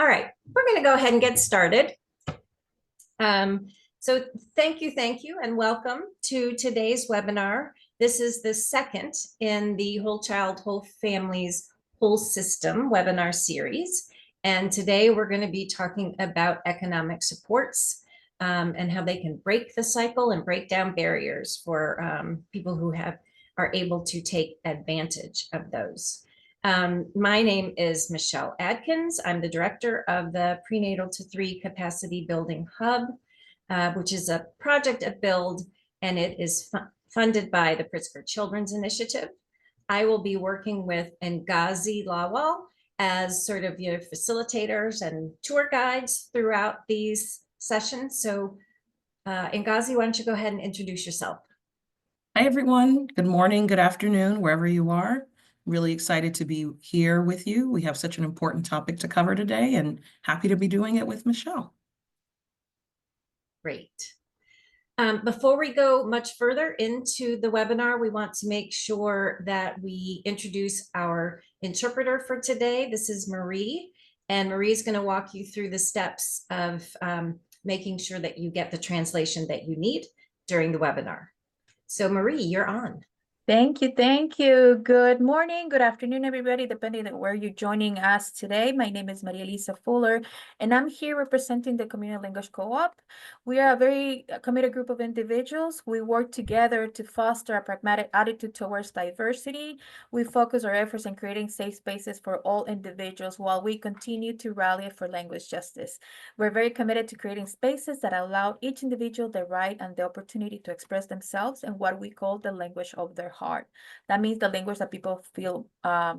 All right, we're going to go ahead and get started. So thank you, and welcome to today's webinar. This is the second in the Whole Child, Whole Families, Whole System webinar series. And today we're going to be talking about economic supports and how they can break the cycle and break down barriers for people who are able to take advantage of those. My name is Michelle Adkins. I'm the director of the Prenatal to 3 Capacity Building Hub, which is a project at Build, and it is funded by the Pritzker Children's Initiative. I will be working with Ngozi, Lawal as sort of your facilitators and tour guides throughout these sessions. So Ngozi, why don't you go ahead and introduce yourself? Hi, everyone. Good morning, good afternoon, wherever you are. Really excited to be here with you. We have such an important topic to cover today and happy to be doing it with Michelle. Great. Before we go much further into the webinar, we want to make sure that we introduce our interpreter for today. This is Marie, and Marie is going to walk you through the steps of making sure that you get the translation that you need during the webinar. So Marie, you're on. Thank you. Thank you. Good morning, good afternoon, everybody, depending on where you're joining us today. My name is Maria Elisa Fuller, and I'm here representing the Community Language Co-op. We are a very committed group of individuals. We work together to foster a pragmatic attitude towards diversity. We focus our efforts in creating safe spaces for all individuals while we continue to rally for language justice. We're very committed to creating spaces that allow each individual the right and the opportunity to express themselves in what we call the language of their heart. That means the language that people feel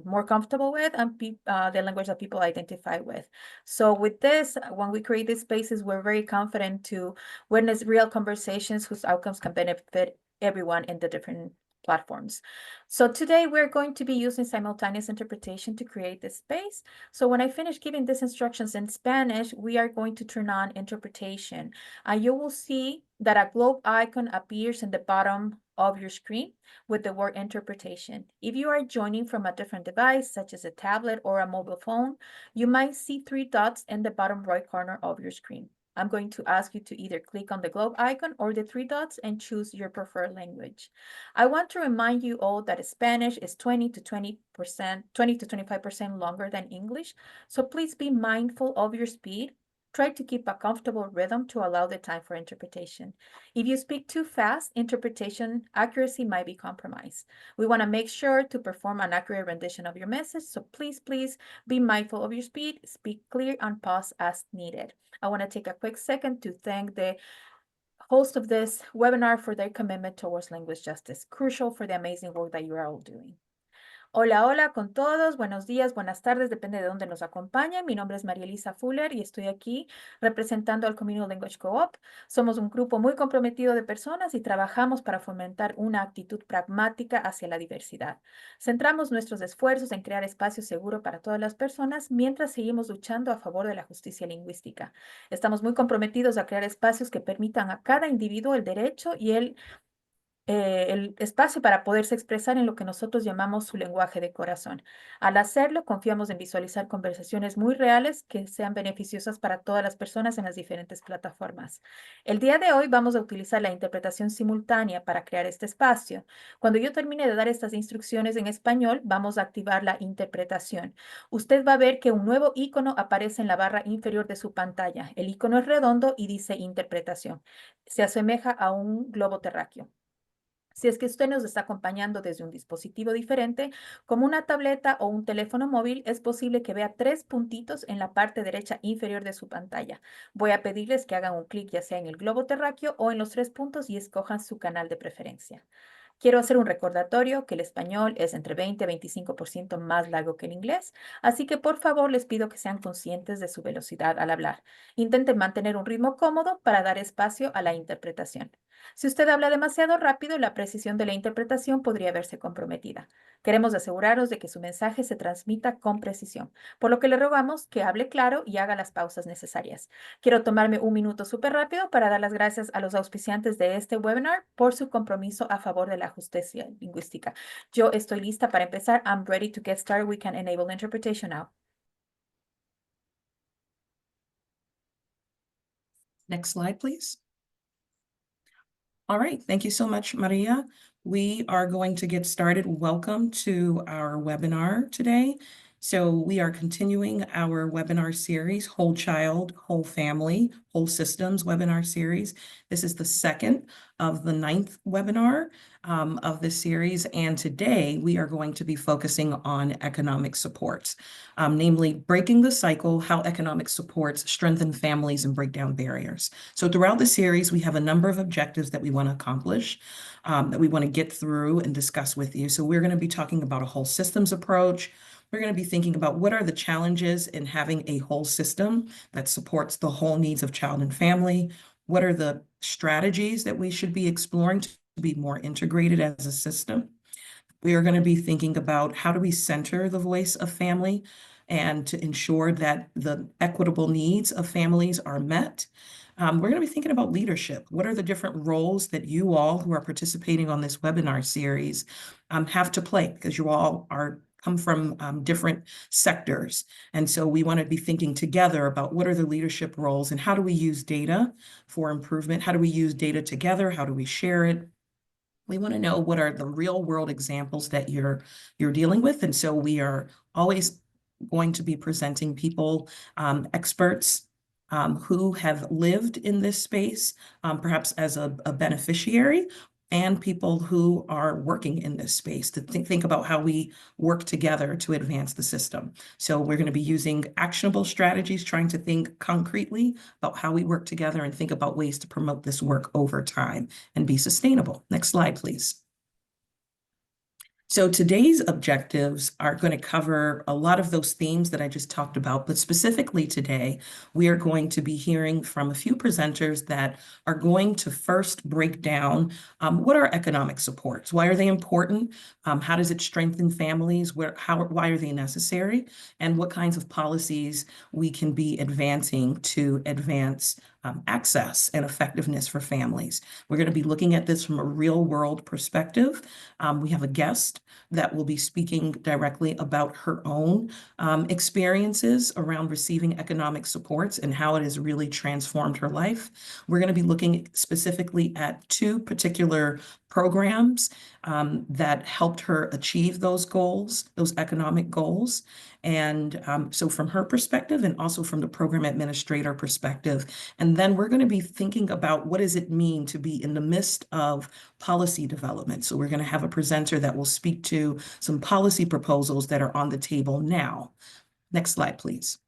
more comfortable with and the language that people identify with. So with this, when we create these spaces, we're very confident to witness real conversations whose outcomes can benefit everyone in the different platforms. So today we're going to be using simultaneous interpretation to create this space. So when I finish giving these instructions in Spanish, we are going to turn on interpretation. And you will see that a globe icon appears in the bottom of your screen with the word interpretation. If you are joining from a different device, such as a tablet or a mobile phone, you might see 3 dots in the bottom right corner of your screen. I'm going to ask you to either click on the globe icon or the 3 dots and choose your preferred language. I want to remind you all that Spanish is 20 to 25% longer than English, so please be mindful of your speed. Try to keep a comfortable rhythm to allow the time for interpretation. If you speak too fast, interpretation accuracy might be compromised. We want to make sure to perform an accurate rendition of your message, so please be mindful of your speed, speak clear, and pause as needed. I want to take a quick second to thank the host of this webinar for their commitment towards language justice, crucial for the amazing work that you are all doing. Hola, hola con todos, buenos días, buenas tardes, depende de dónde nos acompañen. Mi nombre es María Elisa Fuller y estoy aquí representando al Community Language Co-op. Somos un grupo muy comprometido de personas y trabajamos para fomentar una actitud pragmática hacia la diversidad. Centramos nuestros esfuerzos en crear espacios seguros para todas las personas mientras seguimos luchando a favor de la justicia lingüística. Estamos muy comprometidos a crear espacios que permitan a cada individuo el derecho y el espacio para poderse expresar en lo que nosotros llamamos su lenguaje de corazón. Al hacerlo, confiamos en visualizar conversaciones muy reales que sean beneficiosas para todas las personas en las diferentes plataformas. El día de hoy vamos a utilizar la interpretación simultánea para crear este espacio. Cuando yo termine de dar estas instrucciones en español, vamos a activar la interpretación. Usted va a ver que un nuevo icono aparece en la barra inferior de su pantalla. El icono es redondo y dice interpretación. Se asemeja a un globo terráqueo. Si es que usted nos está acompañando desde un dispositivo diferente, como una tableta o un teléfono móvil, es posible que vea 3 puntitos en la parte derecha inferior de su pantalla. Voy a pedirles que hagan un clic ya sea en el globo terráqueo o en los 3 puntos y escojan su canal de preferencia. Quiero hacer un recordatorio que el español es entre 20 y 25% más largo que el inglés, así que por favor les pido que sean conscientes de su velocidad al hablar. Intenten mantener un ritmo cómodo para dar espacio a la interpretación. Si usted habla demasiado rápido, la precisión de la interpretación podría verse comprometida. Queremos asegurarnos de que su mensaje se transmita con precisión, por lo que le rogamos que hable claro y haga las pausas necesarias. Quiero tomarme un minuto súper rápido para dar las gracias a los auspiciantes de este webinar por su compromiso a favor de la justicia lingüística. Yo estoy lista para empezar. I'm ready to get started. We can enable interpretation now. Next slide, please. All right, thank you so much, Maria. We are going to get started. Welcome to our webinar today. So we are continuing our webinar series, Whole Child, Whole Family, Whole Systems webinar series. This is the second of the 9th webinar of this series. And today we are going to be focusing on economic supports, namely breaking the cycle, how economic supports strengthen families and break down barriers. So throughout the series, we have a number of objectives that we want to accomplish, that we want to get through and discuss with you. So we're going to be talking about a whole systems approach. We're going to be thinking about what are the challenges in having a whole system that supports the whole needs of child and family. What are the strategies that we should be exploring to be more integrated as a system? We are going to be thinking about how do we center the voice of family and to ensure that the equitable needs of families are met. We're going to be thinking about leadership. What are the different roles that you all who are participating on this webinar series have to play? Because you all come from different sectors. And so we want to be thinking together about what are the leadership roles and how do we use data for improvement? How do we use data together? How do we share it? We want to know what are the real world examples that you're dealing with. And so we are always going to be presenting people, experts who have lived in this space, perhaps as a beneficiary, and people who are working in this space to think about how we work together to advance the system. So we're going to be using actionable strategies, trying to think concretely about how we work together and think about ways to promote this work over time and be sustainable. Next slide, please. So today's objectives are going to cover a lot of those themes that I just talked about, but specifically today, we are going to be hearing from a few presenters that are going to first break down what are economic supports? Why are they important? How does it strengthen families? Why are they necessary? And what kinds of policies we can be advancing to advance access and effectiveness for families. We're going to be looking at this from a real world perspective. We have a guest that will be speaking directly about her own experiences around receiving economic supports and how it has really transformed her life. We're going to be looking specifically at 2 particular programs that helped her achieve those goals, those economic goals. And so from her perspective and also from the program administrator perspective. And then we're going to be thinking about what does it mean to be in the midst of policy development. So we're going to have a presenter that will speak to some policy proposals that are on the table now. Next slide, please.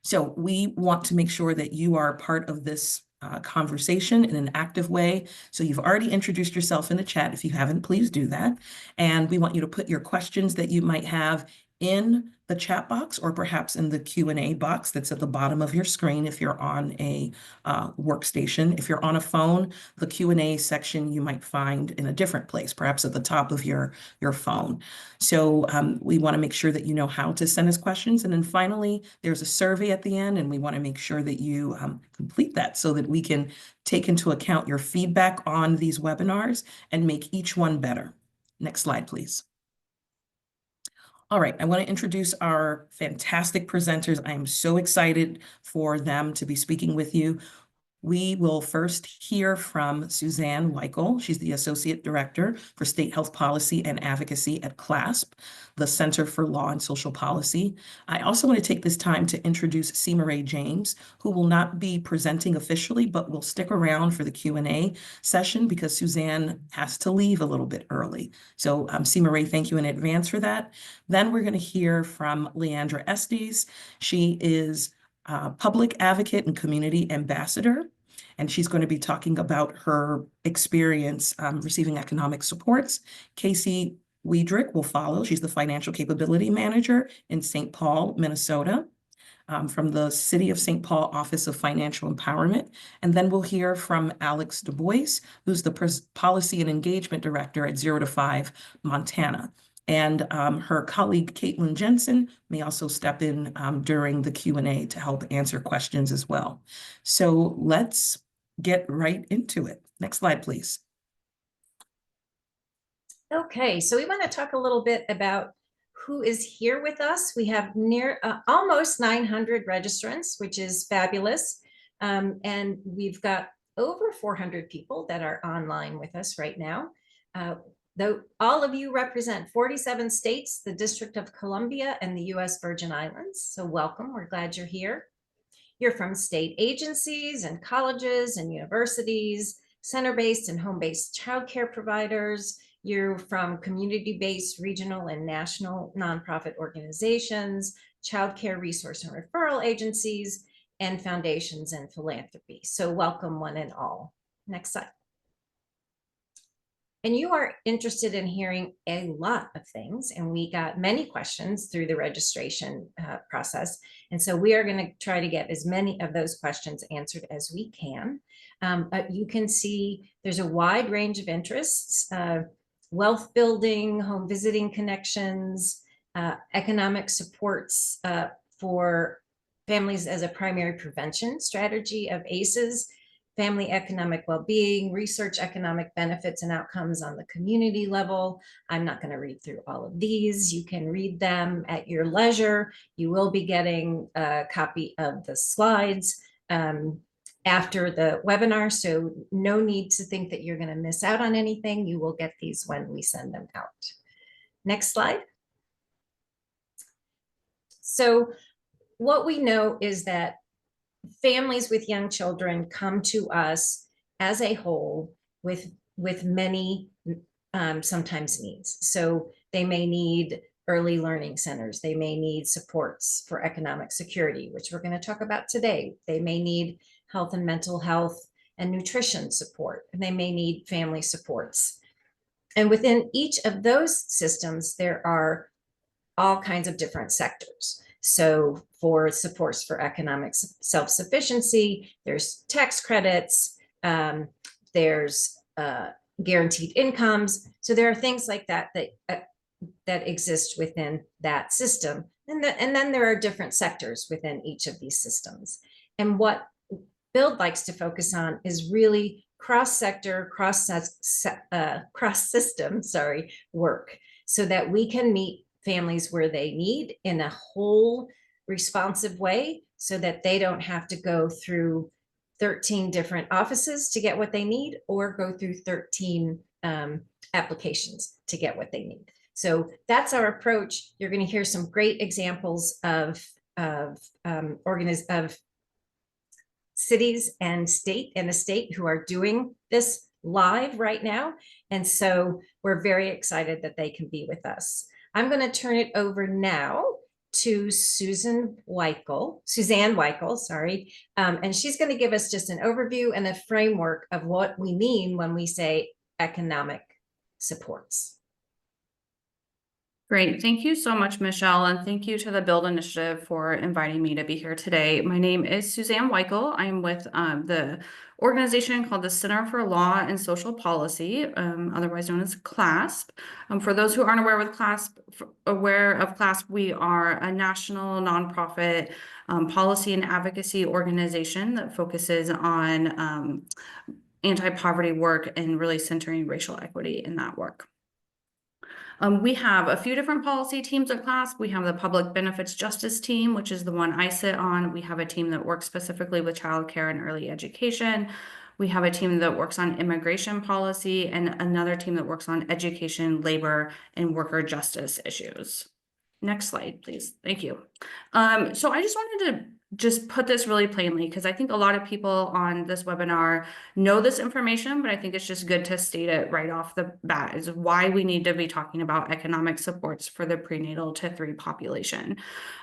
So we want to make sure that you are part of this conversation in an active way. So you've already introduced yourself in the chat. If you haven't, please do that. And we want you to put your questions that you might have in the chat box or perhaps in the Q&A box that's at the bottom of your screen if you're on a workstation. If you're on a phone, the Q&A section you might find in a different place, perhaps at the top of your phone. So we want to make sure that you know how to send us questions. And then finally, there's a survey at the end, and we want to make sure that you complete that so that we can take into account your feedback on these webinars and make each one better. Next slide, please. All right, I want to introduce our fantastic presenters. I am so excited for them to be speaking with you. We will first hear from Suzanne Weichel. She's the Associate Director for State Health Policy and Advocacy at CLASP, the Center for Law and Social Policy. I also want to take this time to introduce Cemeré James, who will not be presenting officially, but will stick around for the Q&A session because Suzanne has to leave a little bit early. So Cemeré, thank you in advance for that. Then we're going to hear from LeAndra Estis. She is public advocate and community ambassador, and she's going to be talking about her experience receiving economic supports. Casey Weidrich will follow. She's the financial capability manager in St. Paul, Minnesota, from the City of St. Paul Office of Financial Empowerment. And then we'll hear from Alex Du Bois, who's the policy and engagement director at 0 to 5 Montana. And her colleague, Caitlin Jensen, may also step in during the Q&A to help answer questions as well. So let's get right into it. Next slide, please. Okay, so we want to talk a little bit about who is here with us. We have almost 900 registrants, which is fabulous. And we've got over 400 people that are online with us right now. Though all of you represent 47 states, the District of Columbia, and the US Virgin Islands. So welcome, we're glad you're here. You're from state agencies and colleges and universities, center-based and home-based childcare providers. You're from community-based, regional, and national nonprofit organizations, childcare resource and referral agencies, and foundations and philanthropy. So welcome one and all. Next slide. And you are interested in hearing a lot of things, and we got many questions through the registration process. And so we are going to try to get as many of those questions answered as we can. But you can see there's a wide range of interests, wealth building, home visiting connections, economic supports for families as a primary prevention strategy of ACEs, family economic well-being, research economic benefits and outcomes on the community level. I'm not going to read through all of these. You can read them at your leisure. You will be getting a copy of the slides after the webinar, so no need to think that you're going to miss out on anything. You will get these when we send them out. Next slide. So what we know is that families with young children come to us as a whole with many sometimes needs. So they may need early learning centers. They may need supports for economic security, which we're going to talk about today. They may need health and mental health and nutrition support, and they may need family supports. And within each of those systems, there are all kinds of different sectors. So for supports for economic self-sufficiency, there's tax credits, there's guaranteed incomes. So there are things like that that exist within that system. And then there are different sectors within each of these systems. And what Build likes to focus on is really cross-sector, cross-system, work, so that we can meet families where they need in a whole responsive way, so that they don't have to go through 13 different offices to get what they need, or go through 13 applications to get what they need. So that's our approach. You're going to hear some great examples of cities and the state who are doing this live right now. And so we're very excited that they can be with us. I'm going to turn it over now to Suzanne Weichel, and she's going to give us just an overview and a framework of what we mean when we say economic supports. Great. Thank you so much, Michelle, and thank you to the Build Initiative for inviting me to be here today. My name is Suzanne Weichel. I'm with the organization called the Center for Law and Social Policy, otherwise known as CLASP. For those who aren't aware of CLASP, we are a national nonprofit policy and advocacy organization that focuses on anti-poverty work and really centering racial equity in that work. We have a few different policy teams at CLASP. We have the Public Benefits Justice team, which is the one I sit on. We have a team that works specifically with childcare and early education. We have a team that works on immigration policy, and another team that works on education, labor, and worker justice issues. Next slide, please. Thank you. So I just wanted to put this really plainly, because I think a lot of people on this webinar know this information, but I think it's just good to state it right off the bat, is why we need to be talking about economic supports for the prenatal to 3 population.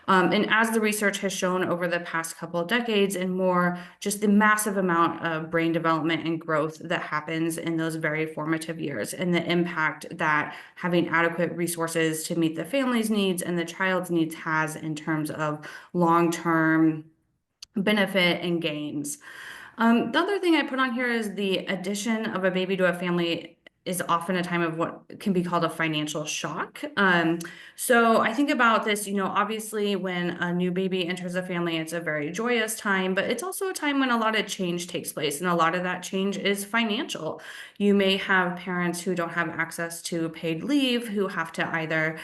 And as the research has shown over the past couple of decades and more, just the massive amount of brain development and growth that happens in those very formative years, and the impact that having adequate resources to meet the family's needs and the child's needs has in terms of long-term benefit and gains. The other thing I put on here is the addition of a baby to a family is often a time of what can be called a financial shock. So I think about this, obviously when a new baby enters a family, it's a very joyous time, but it's also a time when a lot of change takes place, and a lot of that change is financial. You may have parents who don't have access to paid leave, who have to either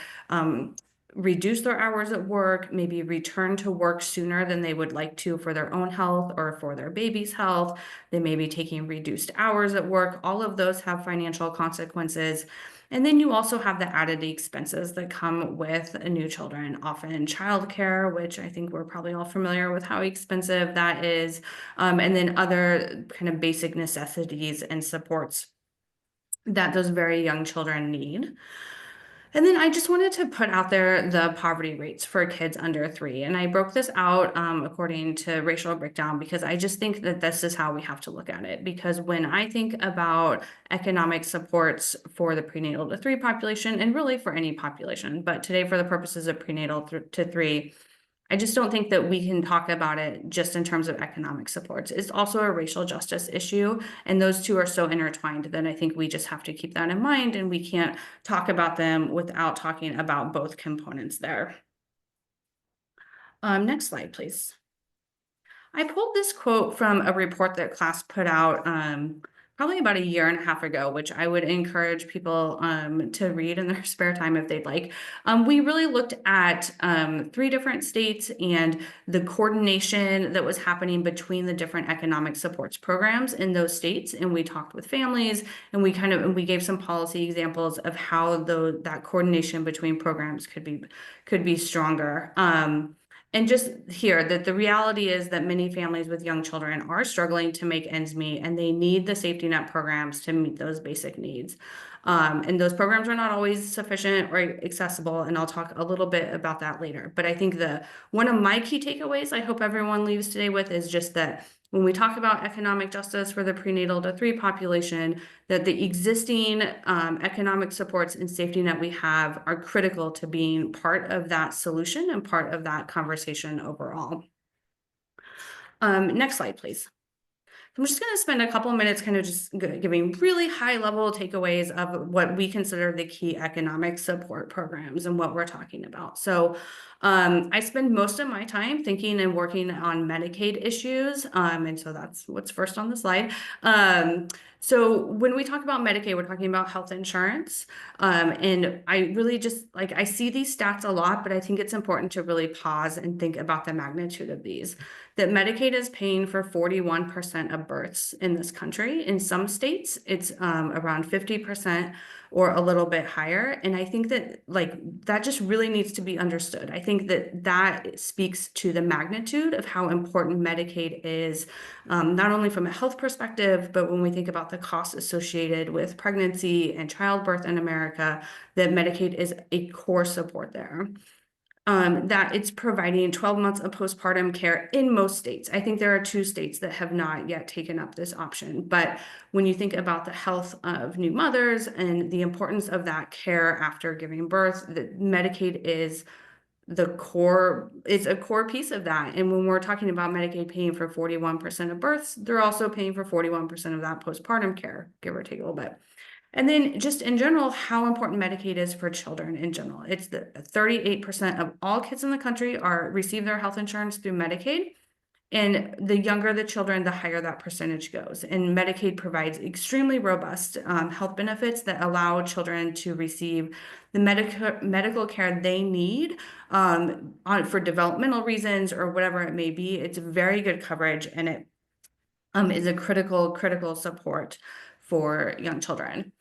reduce their hours at work, maybe return to work sooner than they would like to for their own health or for their baby's health. They may be taking reduced hours at work. All of those have financial consequences. And then you also have the added expenses that come with new children, often childcare, which I think we're probably all familiar with how expensive that is, and then other kind of basic necessities and supports that those very young children need. And then I just wanted to put out there the poverty rates for kids under 3. And I broke this out according to racial breakdown, because I just think that this is how we have to look at it. Because when I think about economic supports for the prenatal to 3 population, and really for any population, but today for the purposes of prenatal to 3, I just don't think that we can talk about it just in terms of economic supports. It's also a racial justice issue, and those two are so intertwined that I think we just have to keep that in mind, and we can't talk about them without talking about both components there. Next slide, please. I pulled this quote from a report that CLASP put out probably about 1.5 years ago, which I would encourage people to read in their spare time if they'd like. We really looked at 3 different states and the coordination that was happening between the different economic supports programs in those states. And we talked with families, and we gave some policy examples of how that coordination between programs could be stronger. And just here that the reality is that many families with young children are struggling to make ends meet, and they need the safety net programs to meet those basic needs. And those programs are not always sufficient or accessible, and I'll talk a little bit about that later. But I think one of my key takeaways I hope everyone leaves today with is just that when we talk about economic justice for the prenatal to 3 population, that the existing economic supports and safety net we have are critical to being part of that solution and part of that conversation overall. Next slide, please. I'm just going to spend a couple of minutes kind of just giving really high level takeaways of what we consider the key economic support programs and what we're talking about. So I spend most of my time thinking and working on Medicaid issues. And so that's what's first on the slide. So when we talk about Medicaid, we're talking about health insurance. And I really just I see these stats a lot, but I think it's important to really pause and think about the magnitude of these. That Medicaid is paying for 41% of births in this country. In some states, it's around 50% or a little bit higher. And I think that that just really needs to be understood. I think that speaks to the magnitude of how important Medicaid is, not only from a health perspective, but when we think about the costs associated with pregnancy and childbirth in America, that Medicaid is a core support there. That it's providing 12 months of postpartum care in most states. I think there are 2 states that have not yet taken up this option. But when you think about the health of new mothers and the importance of that care after giving birth, that Medicaid is a core piece of that. And when we're talking about Medicaid paying for 41% of births, they're also paying for 41% of that postpartum care, give or take a little bit. And then just in general, how important Medicaid is for children in general. It's the 38% of all kids in the country receive their health insurance through Medicaid. And the younger the children, the higher that percentage goes. And Medicaid provides extremely robust health benefits that allow children to receive the medical care they need for developmental reasons or whatever it may be. It's very good coverage, and it is a critical support for young children.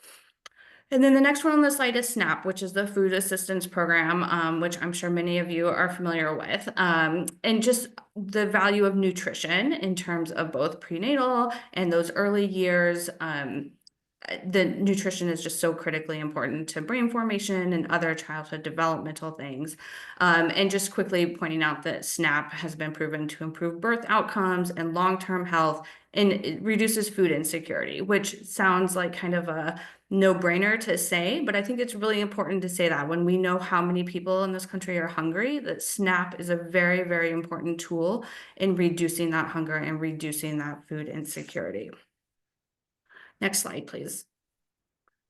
And then the next one on the slide is SNAP, which is the Food Assistance Program, which I'm sure many of you are familiar with. And just the value of nutrition in terms of both prenatal and those early years. The nutrition is just so critically important to brain formation and other childhood developmental things. And just quickly pointing out that SNAP has been proven to improve birth outcomes and long-term health, and it reduces food insecurity, which sounds like kind of a no-brainer to say, but I think it's really important to say that when we know how many people in this country are hungry, that SNAP is a very, very important tool in reducing that hunger and reducing that food insecurity. Next slide, please.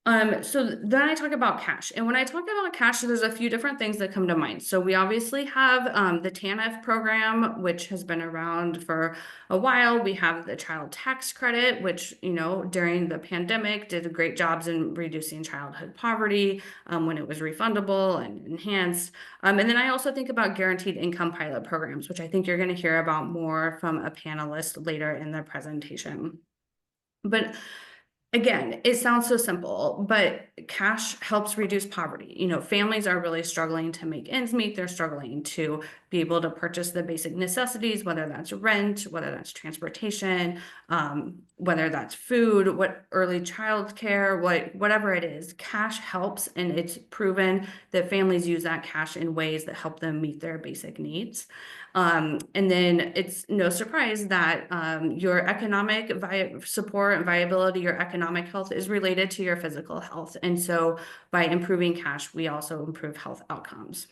So then I talk about cash. And when I talk about cash, there's a few different things that come to mind. So we obviously have the TANF program, which has been around for a while. We have the child tax credit, which, you know, during the pandemic did great jobs in reducing childhood poverty when it was refundable and enhanced. And then I also think about guaranteed income pilot programs, which I think you're going to hear about more from a panelist later in the presentation. But again, it sounds so simple, but cash helps reduce poverty. You know, families are really struggling to make ends meet. They're struggling to be able to purchase the basic necessities, whether that's rent, whether that's transportation, whether that's food, what early child care, whatever it is. Cash helps, and it's proven that families use that cash in ways that help them meet their basic needs. And then it's no surprise that your economic support and viability, your economic health is related to your physical health. And so by improving cash, we also improve health outcomes.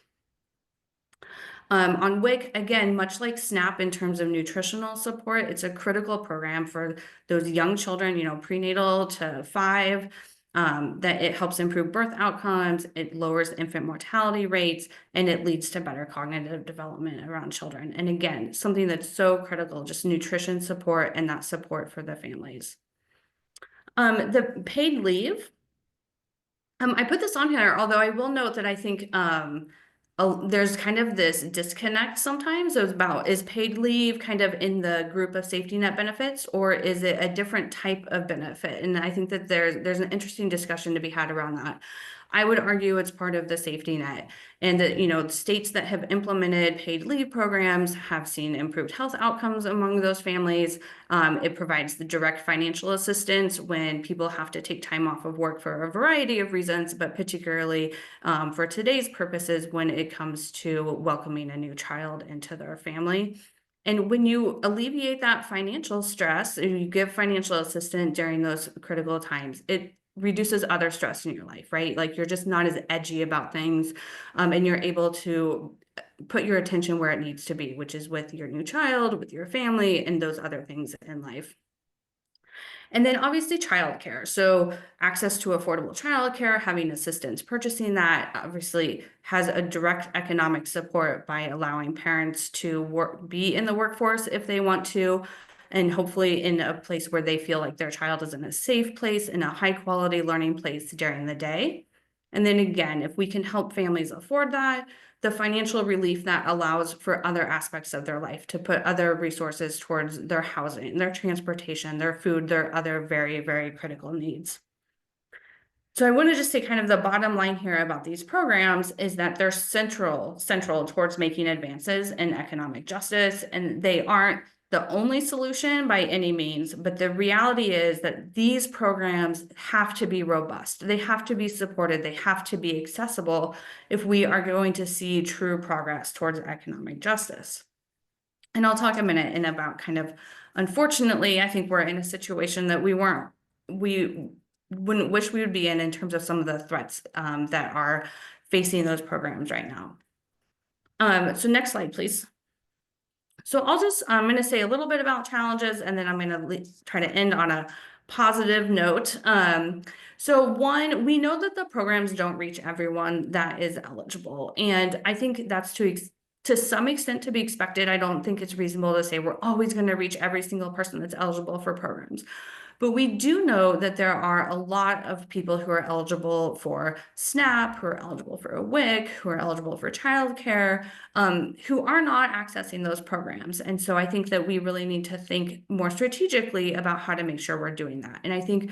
On WIC, again, much like SNAP in terms of nutritional support, it's a critical program for those young children, you know, prenatal to 5. That it helps improve birth outcomes, it lowers infant mortality rates, and it leads to better cognitive development around children. And again, something that's so critical, just nutrition support and that support for the families. The paid leave, I put this on here, although I will note that I think there's kind of this disconnect sometimes about, is paid leave kind of in the group of safety net benefits, or is it a different type of benefit? And I think that there's an interesting discussion to be had around that. I would argue it's part of the safety net, and that, you know, states that have implemented paid leave programs have seen improved health outcomes among those families. It provides the direct financial assistance when people have to take time off of work for a variety of reasons, but particularly for today's purposes when it comes to welcoming a new child into their family. And when you alleviate that financial stress, and you give financial assistance during those critical times, it reduces other stress in your life, right? Like you're just not as edgy about things, and you're able to put your attention where it needs to be, which is with your new child, with your family, and those other things in life. And then obviously childcare. So access to affordable childcare, having assistance purchasing that obviously has a direct economic support by allowing parents to be in the workforce if they want to, and hopefully in a place where they feel like their child is in a safe place, in a high quality learning place during the day. And then again, if we can help families afford that, the financial relief that allows for other aspects of their life, to put other resources towards their housing, their transportation, their food, their other very, very critical needs. So I want to just say kind of the bottom line here about these programs is that they're central towards making advances in economic justice, and they aren't the only solution by any means, but the reality is that these programs have to be robust. They have to be supported. They have to be accessible if we are going to see true progress towards economic justice. And I'll talk a minute in about kind of, unfortunately, I think we're in a situation that we wouldn't wish we would be in terms of some of the threats that are facing those programs right now. So next slide, please. So I'm going to say a little bit about challenges, and then I'm going to try to end on a positive note. So one, we know that the programs don't reach everyone that is eligible, and I think that's to some extent to be expected. I don't think it's reasonable to say we're always going to reach every single person that's eligible for programs. But we do know that there are a lot of people who are eligible for SNAP, who are eligible for a WIC, who are eligible for childcare, who are not accessing those programs. And so I think that we really need to think more strategically about how to make sure we're doing that. And I think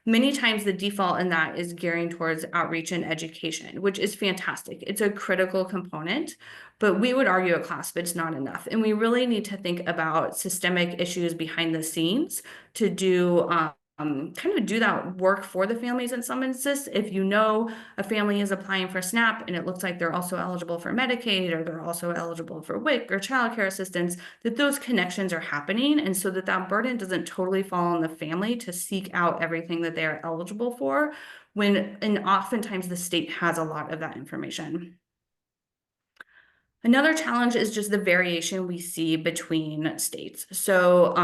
many times the default in that is gearing towards outreach and education, which is fantastic. It's a critical component, but we would argue at CLASP it's not enough. And we really need to think about systemic issues behind the scenes to do kind of do that work for the families in some instances. If you know a family is applying for SNAP and it looks like they're also eligible for Medicaid, or they're also eligible for WIC or childcare assistance, that those connections are happening, and so that burden doesn't totally fall on the family to seek out everything that they are eligible for, and oftentimes the state has a lot of that information. Another challenge is just the variation we see between states. So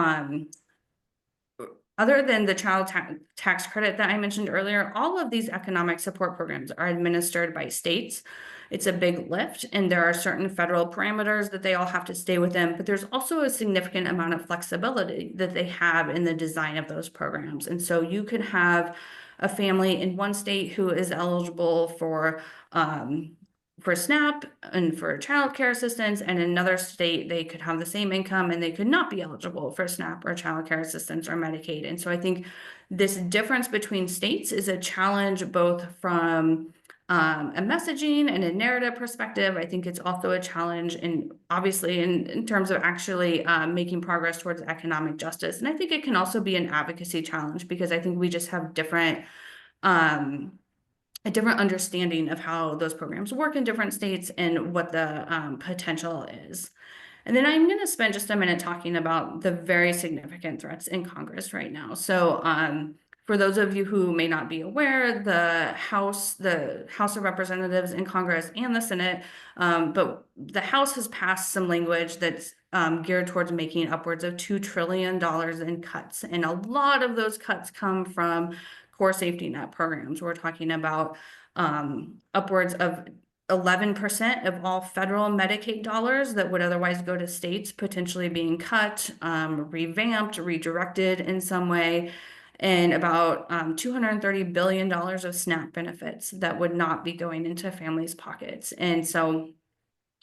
other than the child tax credit that I mentioned earlier, all of these economic support programs are administered by states. It's a big lift, and there are certain federal parameters that they all have to stay within, but there's also a significant amount of flexibility that they have in the design of those programs. And so you could have a family in one state who is eligible for SNAP and for child care assistance, and in another state they could have the same income and they could not be eligible for SNAP or child care assistance or Medicaid. And so I think this difference between states is a challenge both from a messaging and a narrative perspective. I think it's also a challenge obviously in terms of actually making progress towards economic justice. And I think it can also be an advocacy challenge, because I think we just have a different understanding of how those programs work in different states and what the potential is. And then I'm going to spend just a minute talking about the very significant threats in Congress right now. So for those of you who may not be aware, the House of Representatives in Congress and the Senate, but the House has passed some language that's geared towards making upwards of $2 trillion in cuts. And a lot of those cuts come from core safety net programs. We're talking about upwards of 11% of all federal Medicaid dollars that would otherwise go to states potentially being cut, revamped, redirected in some way, and about $230 billion of SNAP benefits that would not be going into families' pockets. And so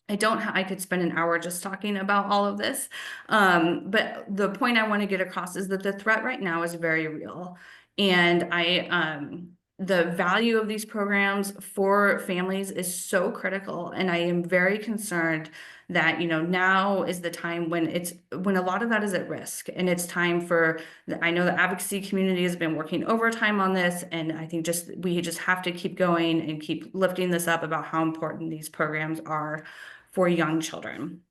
I could spend an hour just talking about all of this. But the point I want to get across is that the threat right now is very real. And the value of these programs for families is so critical. And I am very concerned that, now is the time when a lot of that is at risk. And it's time I know the advocacy community has been working overtime on this. And I think we just have to keep going and keep lifting this up about how important these programs are for young children.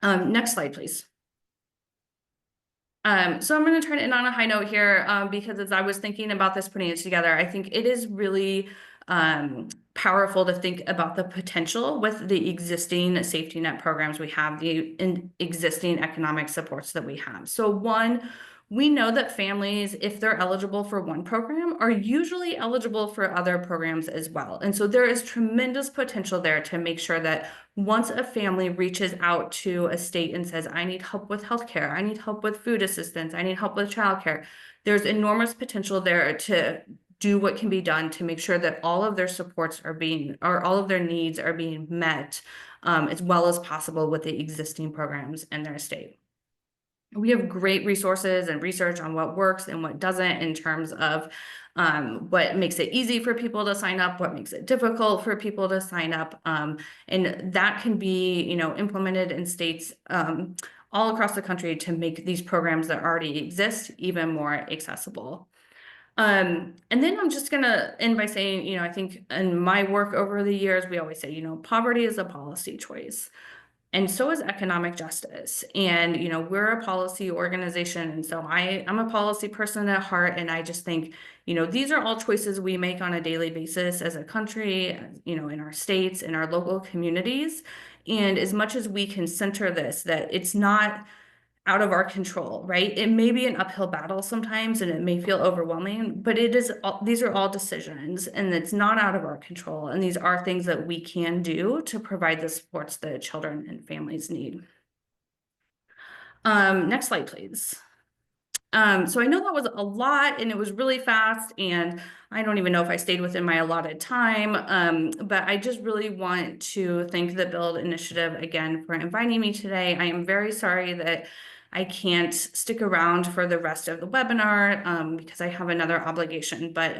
Next slide, please. So I'm going to try to end on a high note here, because as I was thinking about this, putting it together, I think it is really powerful to think about the potential with the existing safety net programs we have, the existing economic supports that we have. So one, we know that families, if they're eligible for one program, are usually eligible for other programs as well. And so there is tremendous potential there to make sure that once a family reaches out to a state and says, I need help with healthcare, I need help with food assistance, I need help with childcare, there's enormous potential there to do what can be done to make sure that all of their supports all of their needs are being met as well as possible with the existing programs in their state. We have great resources and research on what works and what doesn't in terms of what makes it easy for people to sign up, what makes it difficult for people to sign up. And that can be, implemented in states all across the country to make these programs that already exist even more accessible. And then I'm just going to end by saying, I think in my work over the years, we always say, poverty is a policy choice. And so is economic justice. And, we're a policy organization. And so I'm a policy person at heart. And I just think, these are all choices we make on a daily basis as a country, in our states, in our local communities. And as much as we can center this, that it's not out of our control, right? It may be an uphill battle sometimes and it may feel overwhelming, but these are all decisions and it's not out of our control. And these are things that we can do to provide the supports that children and families need. Next slide, please. So I know that was a lot and it was really fast and I don't even know if I stayed within my allotted time, but I just really want to thank the Build Initiative again for inviting me today. I am very sorry that I can't stick around for the rest of the webinar because I have another obligation, but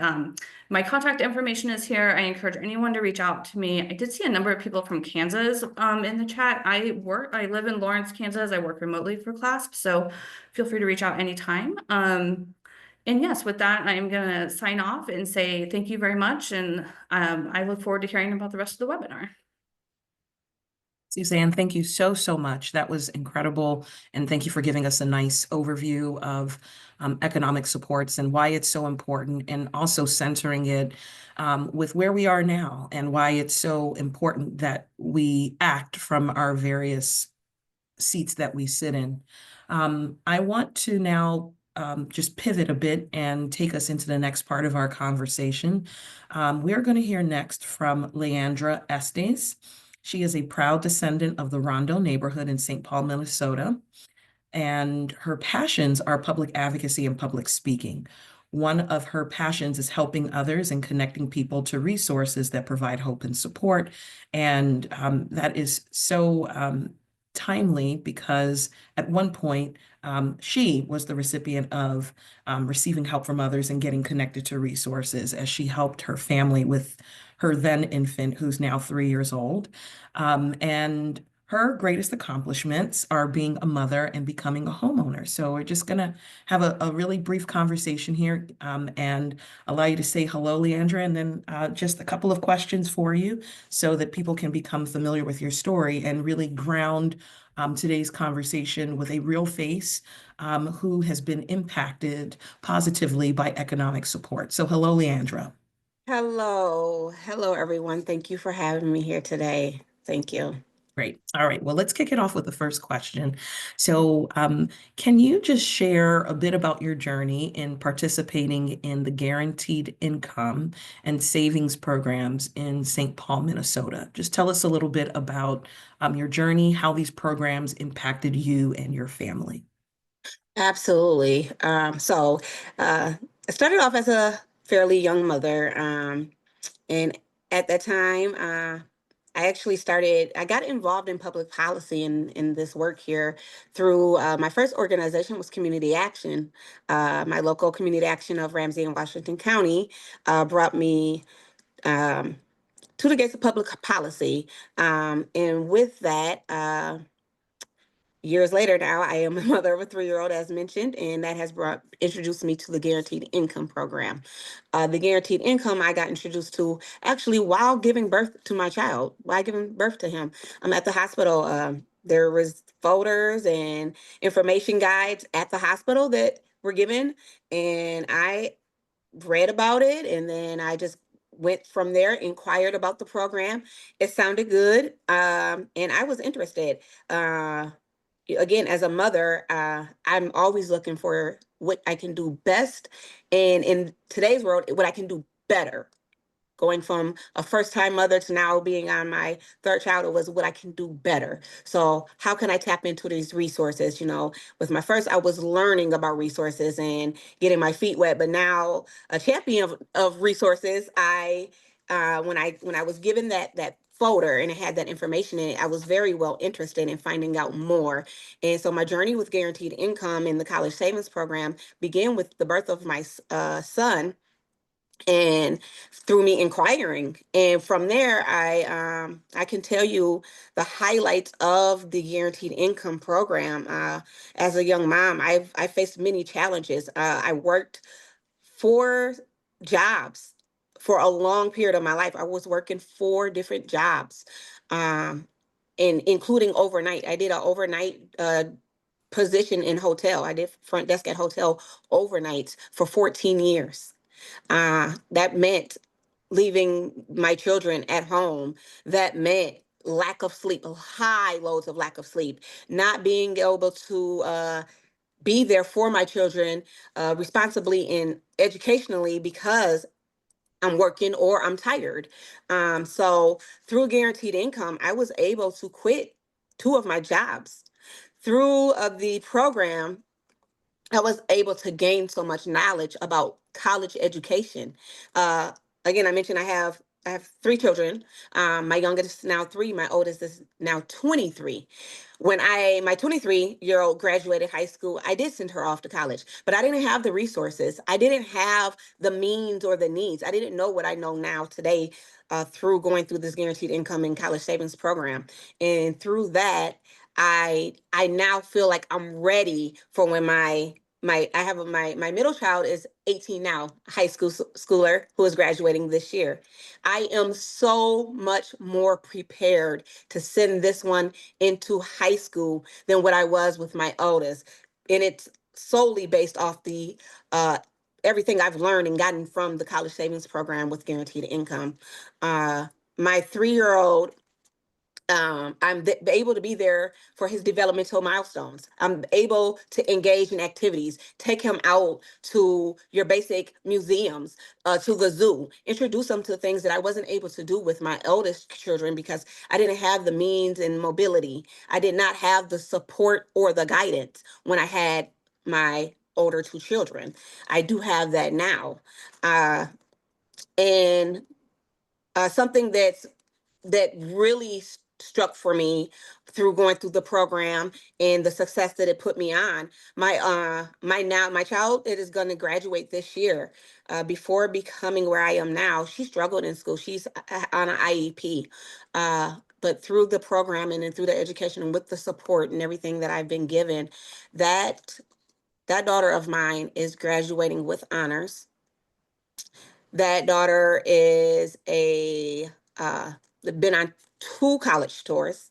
my contact information is here. I encourage anyone to reach out to me. I did see a number of people from Kansas in the chat. I live in Lawrence, Kansas. I work remotely for CLASP, so feel free to reach out anytime. And yes, with that, I'm going to sign off and say thank you very much. And I look forward to hearing about the rest of the webinar. Suzanne, thank you so, so much. That was incredible. And thank you for giving us a nice overview of economic supports and why it's so important, and also centering it with where we are now and why it's so important that we act from our various seats that we sit in. I want to now just pivot a bit and take us into the next part of our conversation. We're going to hear next from LeAndra Estis. She is a proud descendant of the Rondo neighborhood in St. Paul, Minnesota, and her passions are public advocacy and public speaking. One of her passions is helping others and connecting people to resources that provide hope and support. And that is so timely because at one point, she was the recipient of receiving help from others and getting connected to resources as she helped her family with her then infant, who's now 3 years old. And her greatest accomplishments are being a mother and becoming a homeowner. So we're just going to have a really brief conversation here and allow you to say hello, LeAndra, and then just a couple of questions for you so that people can become familiar with your story and really ground today's conversation with a real face who has been impacted positively by economic support. So hello, LeAndra. Hello. Hello, everyone. Thank you for having me here today. Thank you. Great. All right. Well, let's kick it off with the first question. So, can you just share a bit about your journey in participating in the guaranteed income and savings programs in St. Paul, Minnesota? Just tell us a little bit about your journey, how these programs impacted you and your family. Absolutely. I started off as a fairly young mother. And at that time, I got involved in public policy in this work here through my first organization was Community Action. My local Community Action of Ramsey and Washington County brought me to the gates of public policy. And with that, years later now, I am a mother of a 3-year-old, as mentioned, and that has introduced me to the Guaranteed Income Program. The Guaranteed Income I got introduced to actually while giving birth to my child, while giving birth to him. I'm at the hospital. There was folders and information guides at the hospital that were given, and I read about it, and then I just went from there, inquired about the program. It sounded good, and I was interested. Again, as a mother, I'm always looking for what I can do best. And in today's world, what I can do better. Going from a first-time mother to now being on my third child, it was what I can do better. So how can I tap into these resources? With my first, I was learning about resources and getting my feet wet, but now a champion of resources, when I was given that folder and it had that information in it, I was very well interested in finding out more. And so my journey with Guaranteed Income in the College Savings Program began with the birth of my son, and through me inquiring. And from there, I can tell you the highlights of the Guaranteed Income Program. As a young mom, I faced many challenges. I worked 4 jobs for a long period of my life. I was working 4 different jobs, and including overnight. I did an overnight position in hotel. I did front desk at hotel overnights for 14 years. That meant leaving my children at home. That meant lack of sleep, high loads of lack of sleep, not being able to be there for my children responsibly and educationally because I'm working or I'm tired. So through Guaranteed Income, I was able to quit 2 of my jobs. Through the program, I was able to gain so much knowledge about college education. Again, I mentioned I have 3 children. My youngest is now 3. My oldest is now 23. When my 23-year-old graduated high school, I did send her off to college, but I didn't have the resources. I didn't have the means or the needs. I didn't know what I know now today through going through this Guaranteed Income and College Savings Program. And through that, I now feel like I'm ready for when my middle child is 18 now, high schooler who is graduating this year. I am so much more prepared to send this one into high school than what I was with my oldest. And it's solely based off the everything I've learned and gotten from the College Savings Program with Guaranteed Income. My 3-year-old able to be there for his developmental milestones. I'm able to engage in activities, take him out to your basic museums, to the zoo, introduce him to things that I wasn't able to do with my eldest children because I didn't have the means and mobility. I did not have the support or the guidance when I had my older two children. I do have that now. And something that really struck for me through going through the program and the success that it put me on. My child, it is going to graduate this year. Before becoming where I am now, she struggled in school. She's on an IEP. But through the program and then through the education and with the support and everything that I've been given, that daughter of mine is graduating with honors. That daughter is been on two college tours.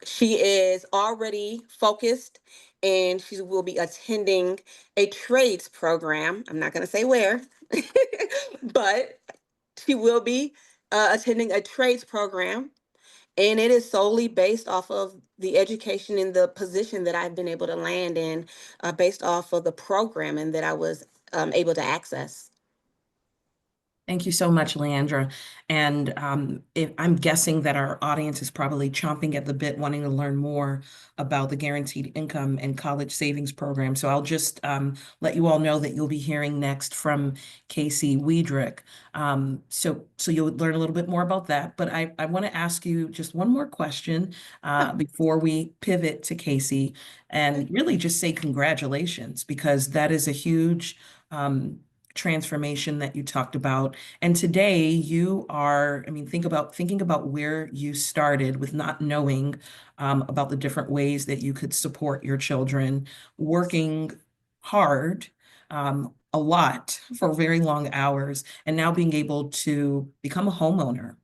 She is already focused and she will be attending a trades program. I'm not going to say where, but she will be attending a trades program. And it is solely based off of the education and the position that I've been able to land in, based off of the programming that I was able to access. Thank you so much, LeAndra. And I'm guessing that our audience is probably chomping at the bit, wanting to learn more about the guaranteed income and college savings program. So I'll just let you all know that you'll be hearing next from Casey Wiedrick. So you'll learn a little bit more about that. But I want to ask you just one more question before we pivot to Casey, and really just say congratulations, because that is a huge transformation that you talked about. And today you are, thinking about where you started with not knowing about the different ways that you could support your children, working hard, a lot for very long hours, and now being able to become a homeowner,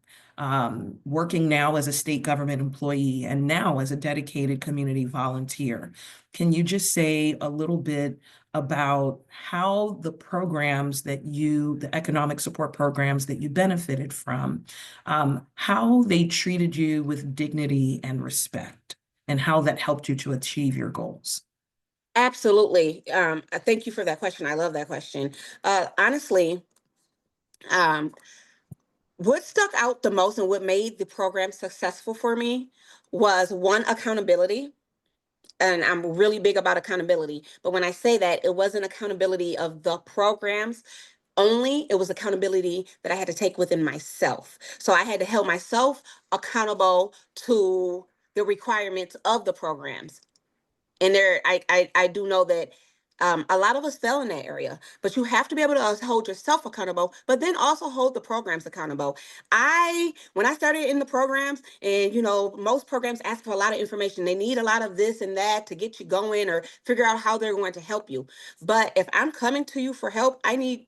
working now as a state government employee, and now as a dedicated community volunteer. Can you just say a little bit about how the programs the economic support programs that you benefited from, how they treated you with dignity and respect, and how that helped you to achieve your goals? Absolutely. Thank you for that question. I love that question. Honestly, what stuck out the most and what made the program successful for me was, one, accountability. And I'm really big about accountability. But when I say that, it wasn't accountability of the programs only, it was accountability that I had to take within myself. So I had to hold myself accountable to the requirements of the programs. And I do know that a lot of us fell in that area, but you have to be able to hold yourself accountable, but then also hold the programs accountable. When I started in the programs, and most programs ask for a lot of information. They need a lot of this and that to get you going or figure out how they're going to help you. But if I'm coming to you for help, I need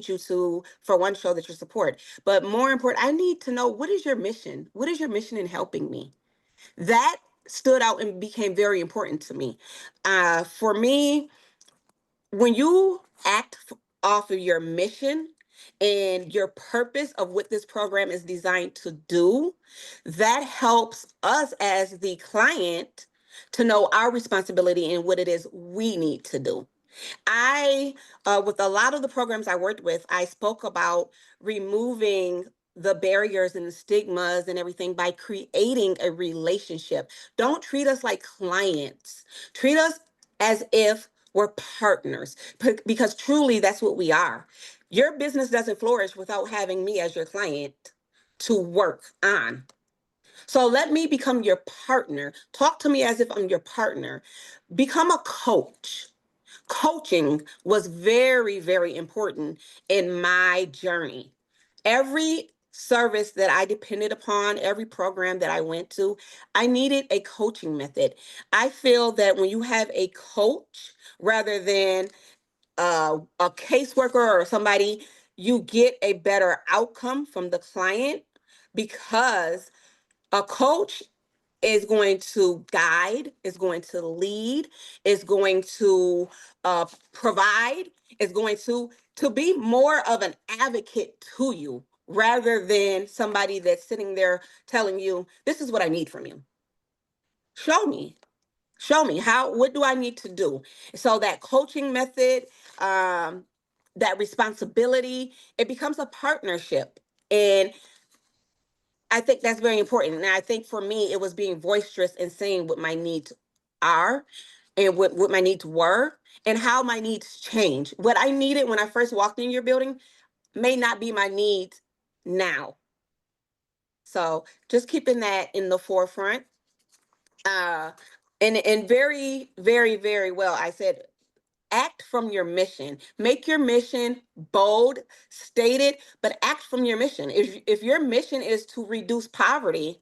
you to, for one, show that you support. But more important, I need to know, what is your mission? What is your mission in helping me? That stood out and became very important to me. For me, when you act off of your mission and your purpose of what this program is designed to do, that helps us as the client to know our responsibility and what it is we need to do. With a lot of the programs I worked with, I spoke about removing the barriers and the stigmas and everything by creating a relationship. Don't treat us like clients. Treat us as if we're partners, because truly that's what we are. Your business doesn't flourish without having me as your client to work on. So let me become your partner. Talk to me as if I'm your partner. Become a coach. Coaching was very, very important in my journey. Every service that I depended upon, every program that I went to, I needed a coaching method. I feel that when you have a coach rather than a caseworker or somebody, you get a better outcome from the client, because a coach is going to guide, is going to lead, is going to provide, is going to be more of an advocate to you rather than somebody that's sitting there telling you, this is what I need from you. Show me what do I need to do? So that coaching method, that responsibility, it becomes a partnership. And I think that's very important. And I think for me, it was being boisterous and saying what my needs are and what my needs were and how my needs change. What I needed when I first walked in your building may not be my needs now. So just keeping that in the forefront. And very, very, very well, I said, act from your mission. Make your mission bold, stated, but act from your mission. If your mission is to reduce poverty,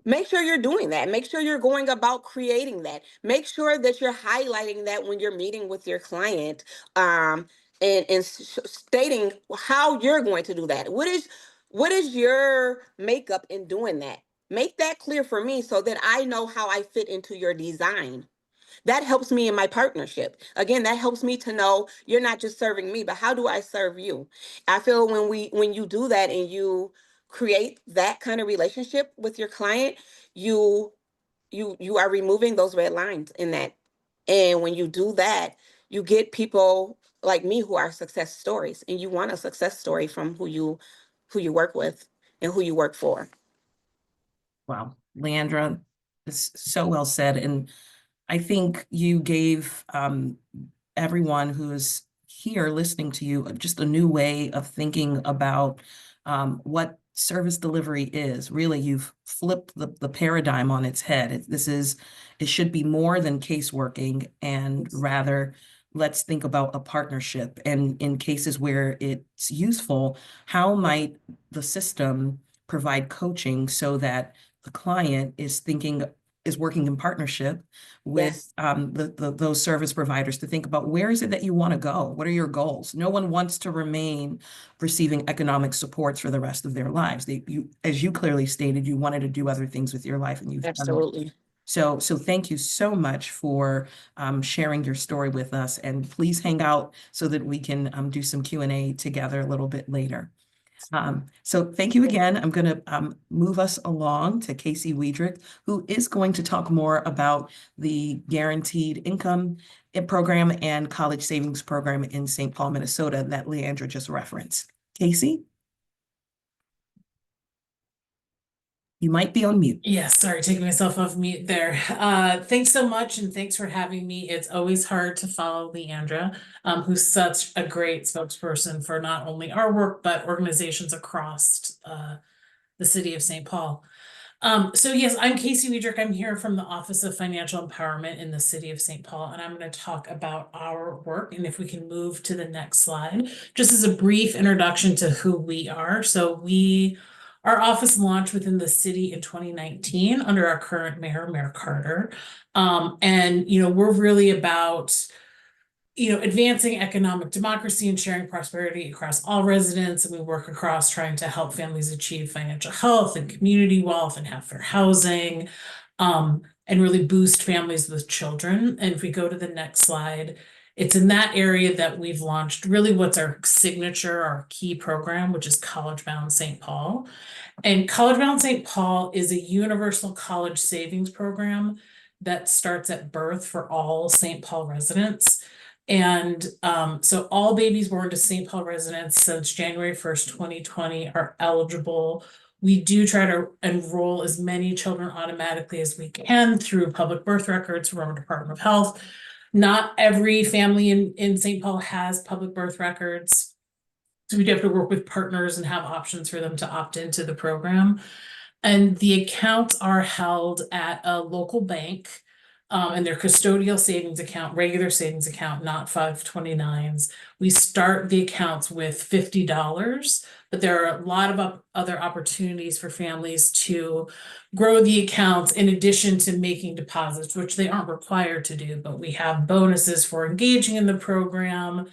make sure you're doing that. Make sure you're going about creating that. Make sure that you're highlighting that when you're meeting with your client, and stating how you're going to do that. What is your makeup in doing that? Make that clear for me so that I know how I fit into your design. That helps me in my partnership. Again, that helps me to know you're not just serving me, but how do I serve you? I feel when you do that and you create that kind of relationship with your client, you are removing those red lines in that. And when you do that, you get people like me who are success stories, and you want a success story from who you work with and who you work for. Wow, LeAndra, it's so well said. And I think you gave everyone who is here listening to you just a new way of thinking about what service delivery is. Really, you've flipped the paradigm on its head. It should be more than caseworking, and rather let's think about a partnership. And in cases where it's useful, how might the system provide coaching so that the client is working in partnership with those service providers to think about, where is it that you want to go? What are your goals? No one wants to remain receiving economic supports for the rest of their lives. As you clearly stated, you wanted to do other things with your life, and you've done that. Absolutely. So thank you so much for sharing your story with us, and please hang out so that we can do some Q&A together a little bit later. So thank you again. I'm going to move us along to Casey Weidrich, who is going to talk more about the Guaranteed Income Program and College Savings Program in St. Paul, Minnesota that LeAndra just referenced. Casey? You might be on mute. Yes, sorry, taking myself off mute there. Thanks so much, and thanks for having me. It's always hard to follow LeAndra, who's such a great spokesperson for not only our work, but organizations across the city of St. Paul. So yes, I'm Casey Weidrich. I'm here from the Office of Financial Empowerment in the city of St. Paul, and I'm going to talk about our work. And if we can move to the next slide, just as a brief introduction to who we are. So our office launched within the city in 2019 under our current mayor, Mayor Carter. And, we're really about, advancing economic democracy and sharing prosperity across all residents. And we work across trying to help families achieve financial health and community wealth and have fair housing, and really boost families with children. And if we go to the next slide, it's in that area that we've launched really what's our signature, our key program, which is CollegeBound Saint Paul. And CollegeBound Saint Paul is a universal college savings program that starts at birth for all St. Paul residents. And so all babies born to St. Paul residents since January 1st, 2020 are eligible. We do try to enroll as many children automatically as we can through public birth records from our Department of Health. Not every family in St. Paul has public birth records. So we do have to work with partners and have options for them to opt into the program. And the accounts are held at a local bank, and their custodial savings account, regular savings account, not 529s. We start the accounts with $50, but there are a lot of other opportunities for families to grow the accounts in addition to making deposits, which they aren't required to do, but we have bonuses for engaging in the program.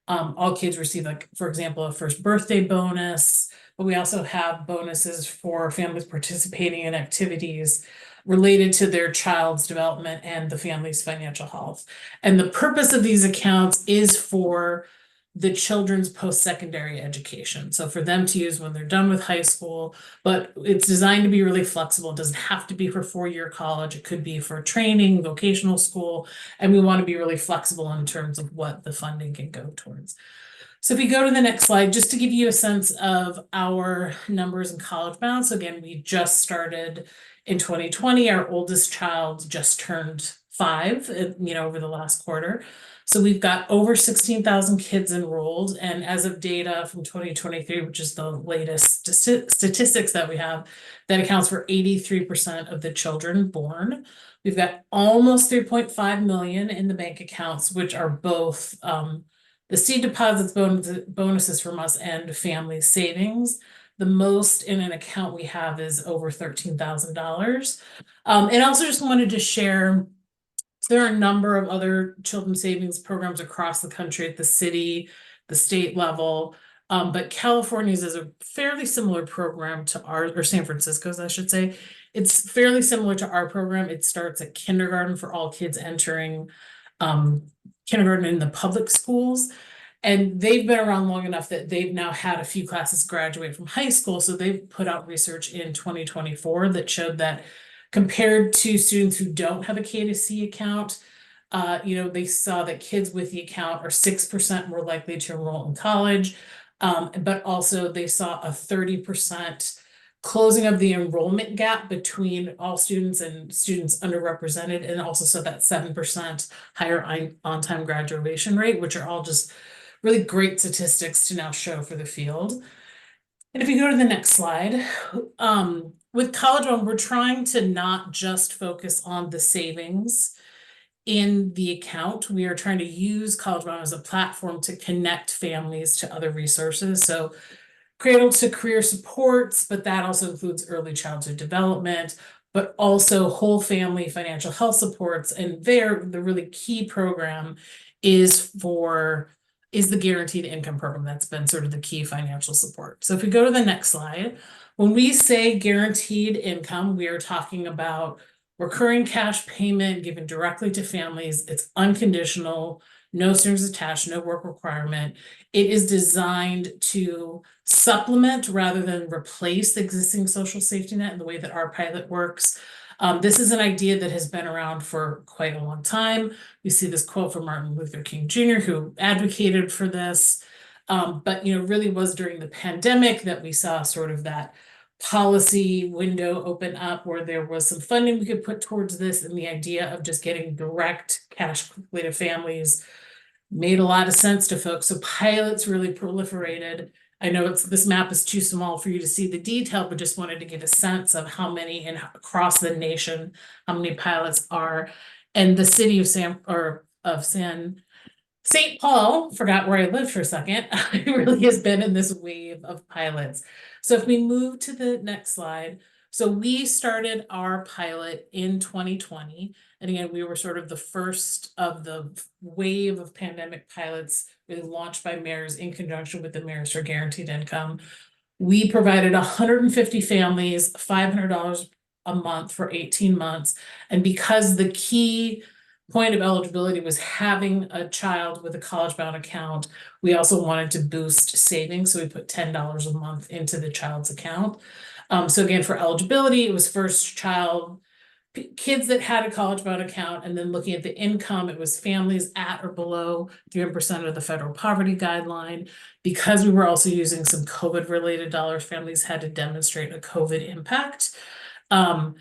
All kids receive, like, for example, a first birthday bonus, but we also have bonuses for families participating in activities related to their child's development and the family's financial health. And the purpose of these accounts is for the children's post-secondary education. So for them to use when they're done with high school, but it's designed to be really flexible. It doesn't have to be for four-year college. It could be for training, vocational school, and we want to be really flexible in terms of what the funding can go towards. So if we go to the next slide, just to give you a sense of our numbers in CollegeBound. So again, we just started in 2020. Our oldest child just turned 5, over the last quarter. So we've got over 16,000 kids enrolled. And as of data from 2023, which is the latest statistics that we have, that accounts for 83% of the children born. We've got almost 3.5 million in the bank accounts, which are both the seed deposits, bonuses from us, and family savings. The most in an account we have is over $13,000. And also just wanted to share, there are a number of other children's savings programs across the country at the city, the state level. But California's is a fairly similar program to ours, or San Francisco's, I should say. It's fairly similar to our program. It starts at kindergarten for all kids entering kindergarten in the public schools. And they've been around long enough that they've now had a few classes graduate from high school. So they've put out research in 2024 that showed that compared to students who don't have a K-2C account, they saw that kids with the account are 6% more likely to enroll in college. But also they saw a 30% closing of the enrollment gap between all students and students underrepresented, and also saw that 7% higher on-time graduation rate, which are all just really great statistics to now show for the field. And if you go to the next slide, with CollegeBound, we're trying to not just focus on the savings in the account. We are trying to use CollegeBound as a platform to connect families to other resources. So cradle to career supports, but that also includes early childhood development, but also whole family financial health supports. And there, the really key program is the guaranteed income program. That's been sort of the key financial support. So if we go to the next slide, when we say guaranteed income, we are talking about recurring cash payment given directly to families. It's unconditional, no strings attached, no work requirement. It is designed to supplement rather than replace the existing social safety net in the way that our pilot works. This is an idea that has been around for quite a long time. We see this quote from Martin Luther King Jr., who advocated for this, but really was during the pandemic that we saw sort of that policy window open up where there was some funding we could put towards this, and the idea of just getting direct cash quickly to families made a lot of sense to folks. So pilots really proliferated. I know this map is too small for you to see the detail, but just wanted to get a sense of how many across the nation, how many pilots are. And the city of Saint Paul, forgot where I lived for a second, it really has been in this wave of pilots. So if we move to the next slide, so we started our pilot in 2020. And again, we were sort of the first of the wave of pandemic pilots really launched by mayors in conjunction with the Mayors for Guaranteed Income. We provided 150 families $500 a month for 18 months. And because the key point of eligibility was having a child with a CollegeBound account, we also wanted to boost savings. So we put $10 a month into the child's account. So again, for eligibility, it was first child, kids that had a CollegeBound account, and then looking at the income, it was families at or below 300% of the federal poverty guideline. Because we were also using some COVID-related dollars, families had to demonstrate a COVID impact. And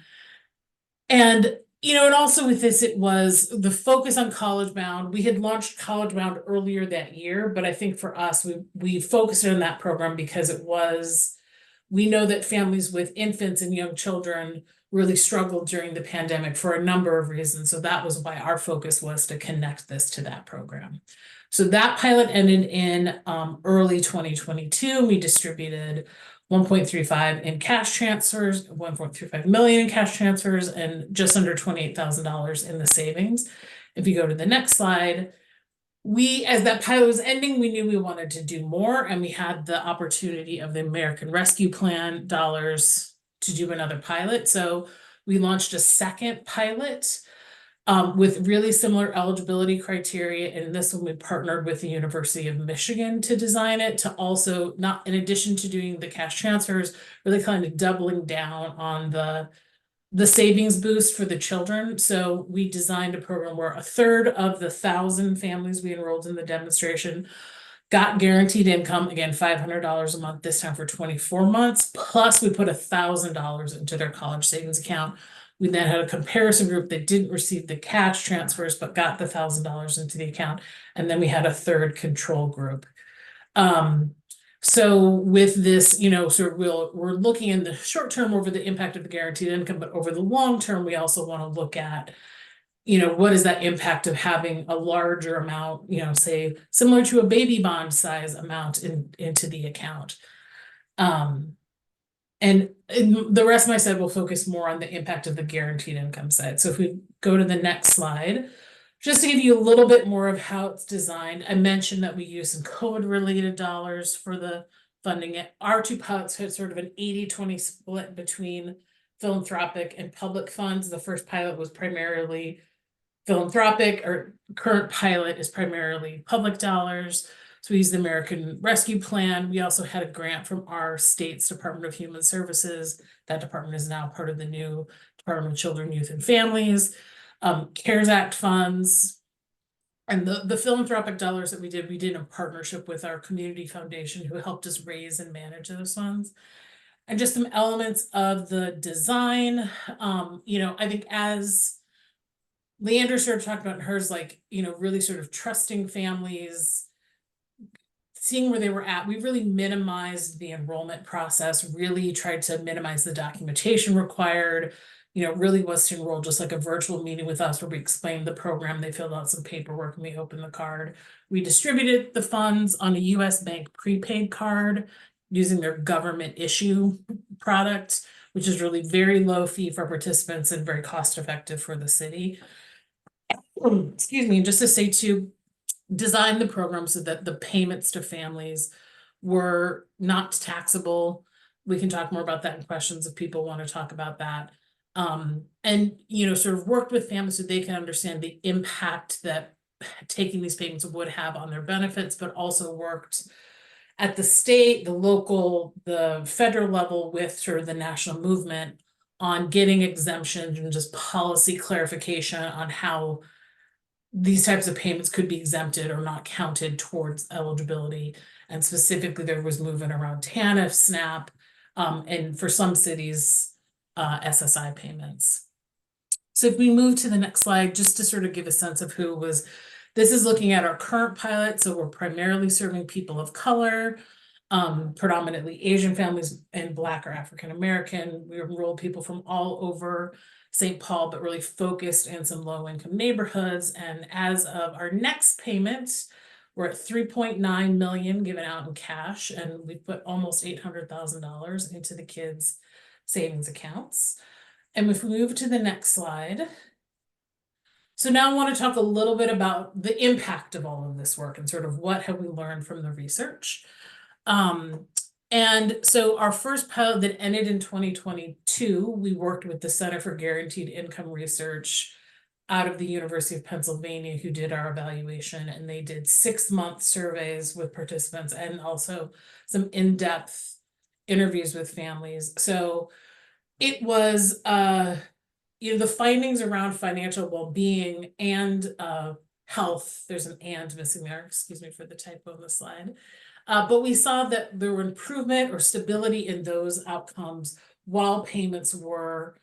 also with this, it was the focus on CollegeBound. We had launched CollegeBound earlier that year, but I think for us, we focused on that program because we know that families with infants and young children really struggled during the pandemic for a number of reasons. So that was why our focus was to connect this to that program. So that pilot ended in early 2022. We distributed 1.35 in cash transfers, 1.35 million in cash transfers, and just under $28,000 in the savings. If you go to the next slide, as that pilot was ending, we knew we wanted to do more, and we had the opportunity of the American Rescue Plan dollars to do another pilot. So we launched a second pilot with really similar eligibility criteria. And this one we partnered with the University of Michigan to design it, to also, not in addition to doing the cash transfers, really kind of doubling down on the savings boost for the children. So we designed a program where a third of the 1,000 families we enrolled in the demonstration got guaranteed income, again, $500 a month, this time for 24 months, plus we put $1,000 into their college savings account. We then had a comparison group that didn't receive the cash transfers, but got the $1,000 into the account. And then we had a third control group. So with this, sort of we're looking in the short term over the impact of the guaranteed income, but over the long term, we also want to look at, what is that impact of having a larger amount, say similar to a baby bond size amount into the account. And the rest of my slide will focus more on the impact of the guaranteed income side. So if we go to the next slide, just to give you a little bit more of how it's designed, I mentioned that we use some COVID-related dollars for the funding. Our two pilots had sort of an 80-20 split between philanthropic and public funds. The first pilot was primarily philanthropic. Our current pilot is primarily public dollars. So we used the American Rescue Plan. We also had a grant from our state's Department of Human Services. That department is now part of the new Department of Children, Youth, and Families. CARES Act funds, and the philanthropic dollars that we did in partnership with our community foundation, who helped us raise and manage those funds. And just some elements of the design, I think as LeAndra sort of talked about in hers, really sort of trusting families, seeing where they were at. We really minimized the enrollment process, really tried to minimize the documentation required, really was to enroll just like a virtual meeting with us where we explained the program. They filled out some paperwork and we opened the card. We distributed the funds on a US bank prepaid card using their government issue product, which is really very low fee for participants and very cost effective for the city. Excuse me, just to say too, design the program so that the payments to families were not taxable. We can talk more about that in questions if people want to talk about that. And sort of worked with families so they can understand the impact that taking these payments would have on their benefits, but also worked at the state, the local, the federal level with sort of the national movement on getting exemptions and just policy clarification on how these types of payments could be exempted or not counted towards eligibility. And specifically, there was movement around TANF, SNAP, and for some cities, SSI payments. So if we move to the next slide, just to sort of give a sense of who was, this is looking at our current pilot. So we're primarily serving people of color, predominantly Asian families and Black or African American. We enrolled people from all over Saint Paul, but really focused in some low-income neighborhoods. And as of our next payment, we're at $3.9 million given out in cash, and we put almost $800,000 into the kids' savings accounts. And if we move to the next slide. So now I want to talk a little bit about the impact of all of this work and sort of what have we learned from the research. And so our first pilot that ended in 2022, we worked with the Center for Guaranteed Income Research out of the University of Pennsylvania, who did our evaluation, and they did 6-month surveys with participants and also some in-depth interviews with families. So it was, the findings around financial well-being and health, there's an and missing there, excuse me for the typo on the slide. But we saw that there were improvement or stability in those outcomes while payments were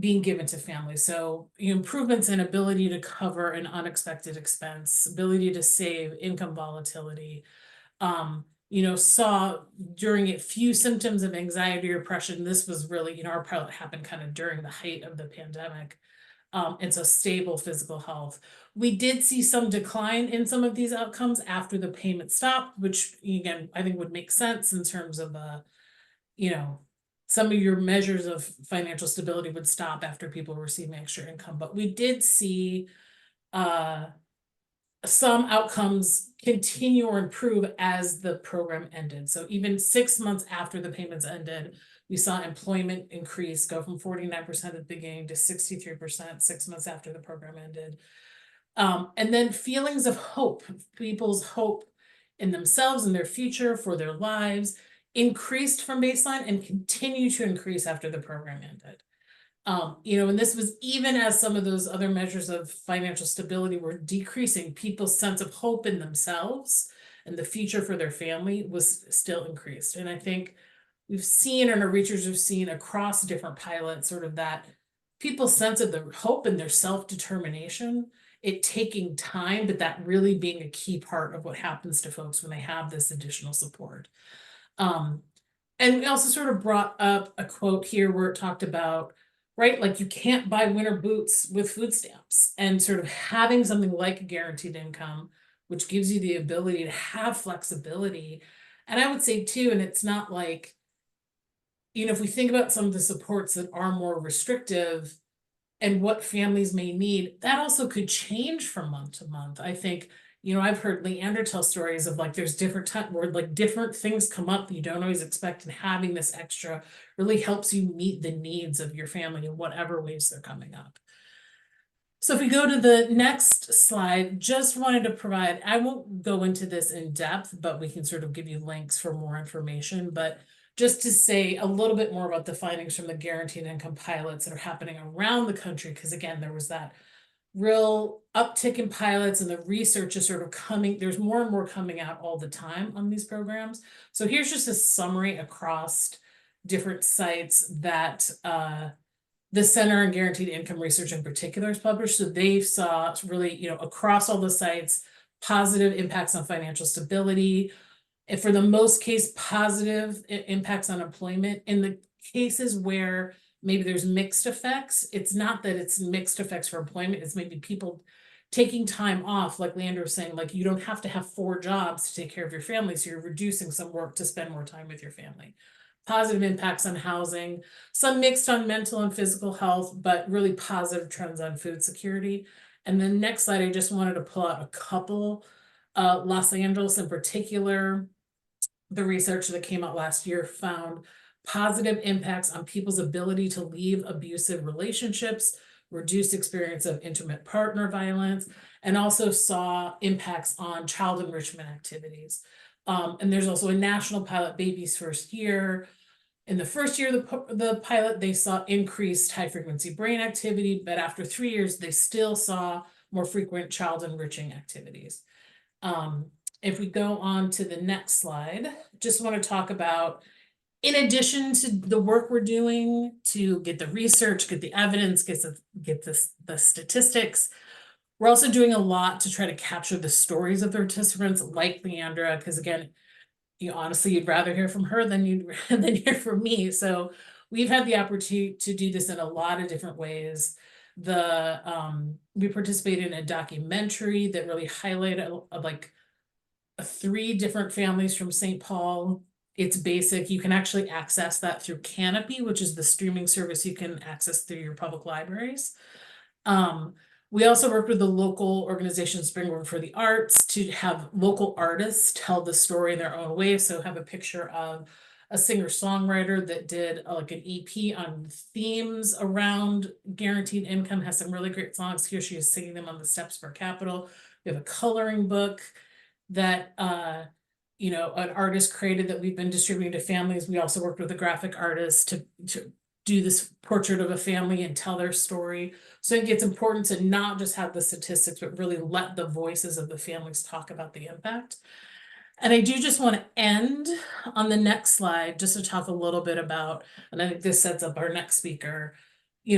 being given to families. So improvements in ability to cover an unexpected expense, ability to save, income volatility, saw during a few symptoms of anxiety or depression. This was really, our pilot happened kind of during the height of the pandemic. And so stable physical health. We did see some decline in some of these outcomes after the payment stopped, which again, I think would make sense in terms of, some of your measures of financial stability would stop after people were receiving extra income. But we did see some outcomes continue or improve as the program ended. So even 6 months after the payments ended, We saw employment increase, go from 49% at the beginning to 63% 6 months after the program ended. And then feelings of hope, people's hope in themselves and their future for their lives increased from baseline and continue to increase after the program ended. And this was even as some of those other measures of financial stability were decreasing, people's sense of hope in themselves and the future for their family was still increased. And I think we've seen, and our researchers have seen across different pilots, sort of that people's sense of their hope and their self-determination, it taking time, but that really being a key part of what happens to folks when they have this additional support. And we also sort of brought up a quote here where it talked about, right, like you can't buy winter boots with food stamps, and sort of having something like a guaranteed income, which gives you the ability to have flexibility. And I would say too, and it's not like, if we think about some of the supports that are more restrictive and what families may need, that also could change from month to month. I think, I've heard LeAndra tell stories of like there's different times where like different things come up you don't always expect, and having this extra really helps you meet the needs of your family in whatever ways they're coming up. So if we go to the next slide, just wanted to provide, I won't go into this in depth, but we can sort of give you links for more information, but just to say a little bit more about the findings from the guaranteed income pilots that are happening around the country, because again, there was that real uptick in pilots and the research is sort of coming, there's more and more coming out all the time on these programs. So here's just a summary across different sites that the Center on Guaranteed Income Research in particular is published. So they saw really, across all the sites, positive impacts on financial stability, and for the most case, positive impacts on employment. In the cases where maybe there's mixed effects, it's not that it's mixed effects for employment, it's maybe people taking time off, like LeAndra was saying, like you don't have to have 4 jobs to take care of your family, so you're reducing some work to spend more time with your family. Positive impacts on housing, some mixed on mental and physical health, but really positive trends on food security. And then next slide, I just wanted to pull out a couple. Los Angeles in particular, the research that came out last year found positive impacts on people's ability to leave abusive relationships, reduced experience of intimate partner violence, and also saw impacts on child enrichment activities. And there's also a national pilot, Baby's First Year. In the first year of the pilot, they saw increased high frequency brain activity, but after 3 years, they still saw more frequent child enriching activities. If we go on to the next slide, just want to talk about, in addition to the work we're doing to get the research, get the evidence, get the statistics, we're also doing a lot to try to capture the stories of the participants, like LeAndra, because again, honestly, you'd rather hear from her than hear from me. So we've had the opportunity to do this in a lot of different ways. We participated in a documentary that really highlighted like 3 different families from St. Paul. It's basic. You can actually access that through Canopy, which is the streaming service you can access through your public libraries. We also worked with the local organization Springboard for the Arts to have local artists tell the story in their own way. So have a picture of a singer-songwriter that did like an EP on themes around guaranteed income, has some really great songs here. She is singing them on the steps of our Capitol. We have a coloring book that an artist created that we've been distributing to families. We also worked with a graphic artist to do this portrait of a family and tell their story. So I think it's important to not just have the statistics, but really let the voices of the families talk about the impact. And I do just want to end on the next slide, just to talk a little bit about, and I think this sets up our next speaker,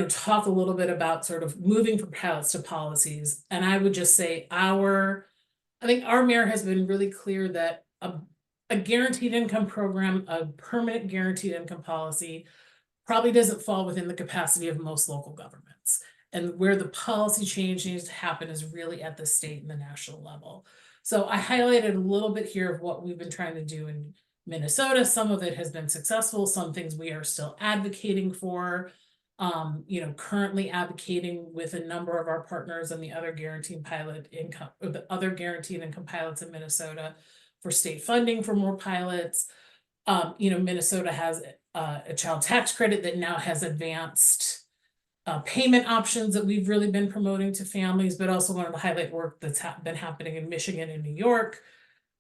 talk a little bit about sort of moving from pilots to policies. And I would just say I think our mayor has been really clear that a guaranteed income program, a permanent guaranteed income policy, probably doesn't fall within the capacity of most local governments. And where the policy change needs to happen is really at the state and the national level. So I highlighted a little bit here of what we've been trying to do in Minnesota. Some of it has been successful. Some things we are still advocating for. Currently advocating with a number of our partners and the other guaranteed income pilots in Minnesota for state funding for more pilots. Minnesota has a child tax credit that now has advanced payment options that we've really been promoting to families, but also wanted to highlight work that's been happening in Michigan and New York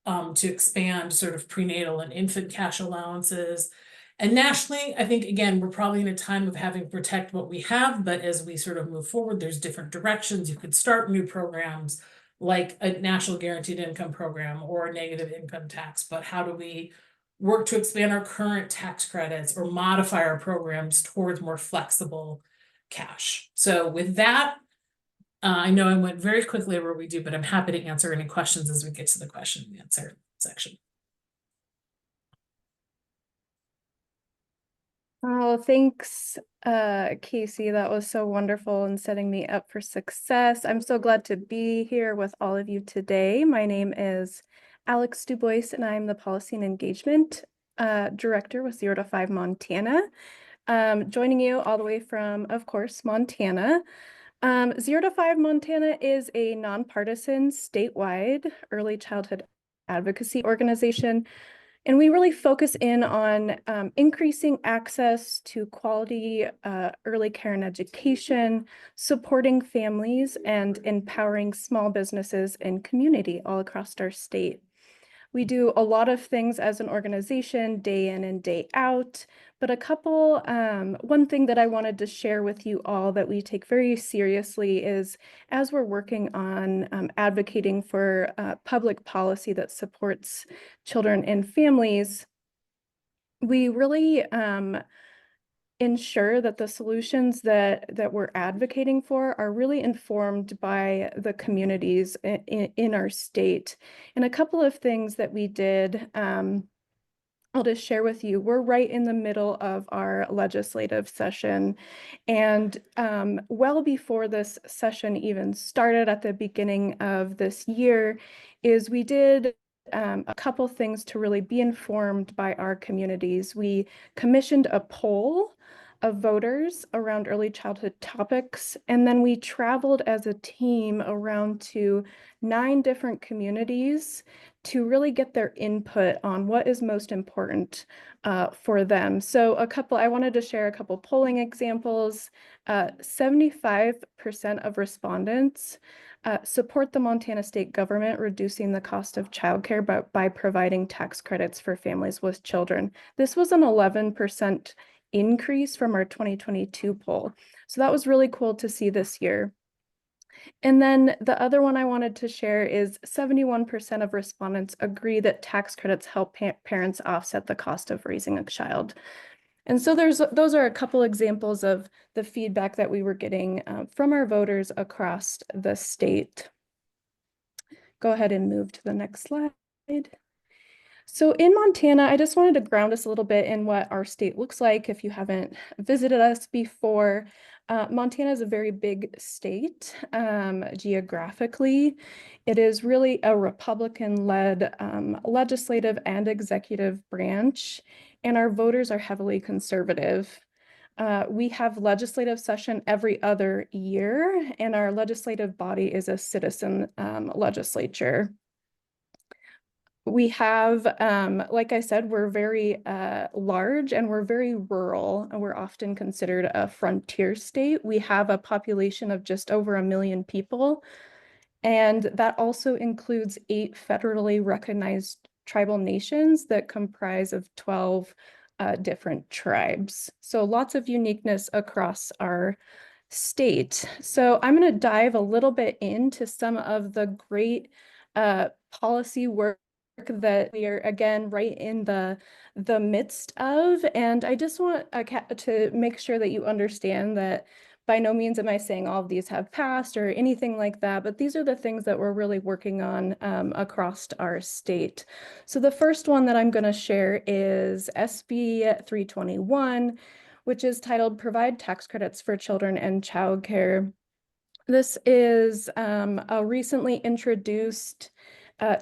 to expand sort of prenatal and infant cash allowances. And nationally, I think, again, we're probably in a time of having to protect what we have, but as we sort of move forward, there's different directions. You could start new programs like a national guaranteed income program or a negative income tax, but how do we work to expand our current tax credits or modify our programs towards more flexible cash? So with that, I know I went very quickly over what we do, but I'm happy to answer any questions as we get to the question and answer section. Oh, thanks, Casey. That was so wonderful and setting me up for success. I'm so glad to be here with all of you today. My name is Alex DuBois, and I'm the Policy and Engagement Director with 0 to 5 Montana. Joining you all the way from, of course, Montana. 0 to 5 Montana is a nonpartisan statewide early childhood advocacy organization. And we really focus in on increasing access to quality early care and education, supporting families, and empowering small businesses and community all across our state. We do a lot of things as an organization, day in and day out, but one thing that I wanted to share with you all that we take very seriously is as we're working on advocating for public policy that supports children and families, we really ensure that the solutions that we're advocating for are really informed by the communities in our state. And a couple of things that we did, I'll just share with you. We're right in the middle of our legislative session, and well before this session even started at the beginning of this year, we did a couple things to really be informed by our communities. We commissioned a poll of voters around early childhood topics, and then we traveled as a team around to 9 different communities to really get their input on what is most important for them. So I wanted to share a couple polling examples. 75% of respondents support the Montana state government reducing the cost of childcare by providing tax credits for families with children. This was an 11% increase from our 2022 poll. So that was really cool to see this year. And then the other one I wanted to share is 71% of respondents agree that tax credits help parents offset the cost of raising a child. And so those are a couple examples of the feedback that we were getting from our voters across the state. Go ahead and move to the next slide. So in Montana, I just wanted to ground us a little bit in what our state looks like if you haven't visited us before. Montana is a very big state geographically. It is really a Republican-led legislative and executive branch, and our voters are heavily conservative. We have legislative session every other year, and our legislative body is a citizen legislature. We have, like I said, we're very large and we're very rural, and we're often considered a frontier state. We have a population of just over 1 million people, and that also includes 8 federally recognized tribal nations that comprise of 12 different tribes. So lots of uniqueness across our state. So I'm going to dive a little bit into some of the great policy work that we are, again, right in the midst of. And I just want to make sure that you understand that by no means am I saying all of these have passed or anything like that, but these are the things that we're really working on across our state. So the first one that I'm going to share is SB 321, which is titled Provide Tax Credits for Children and Childcare. This is a recently introduced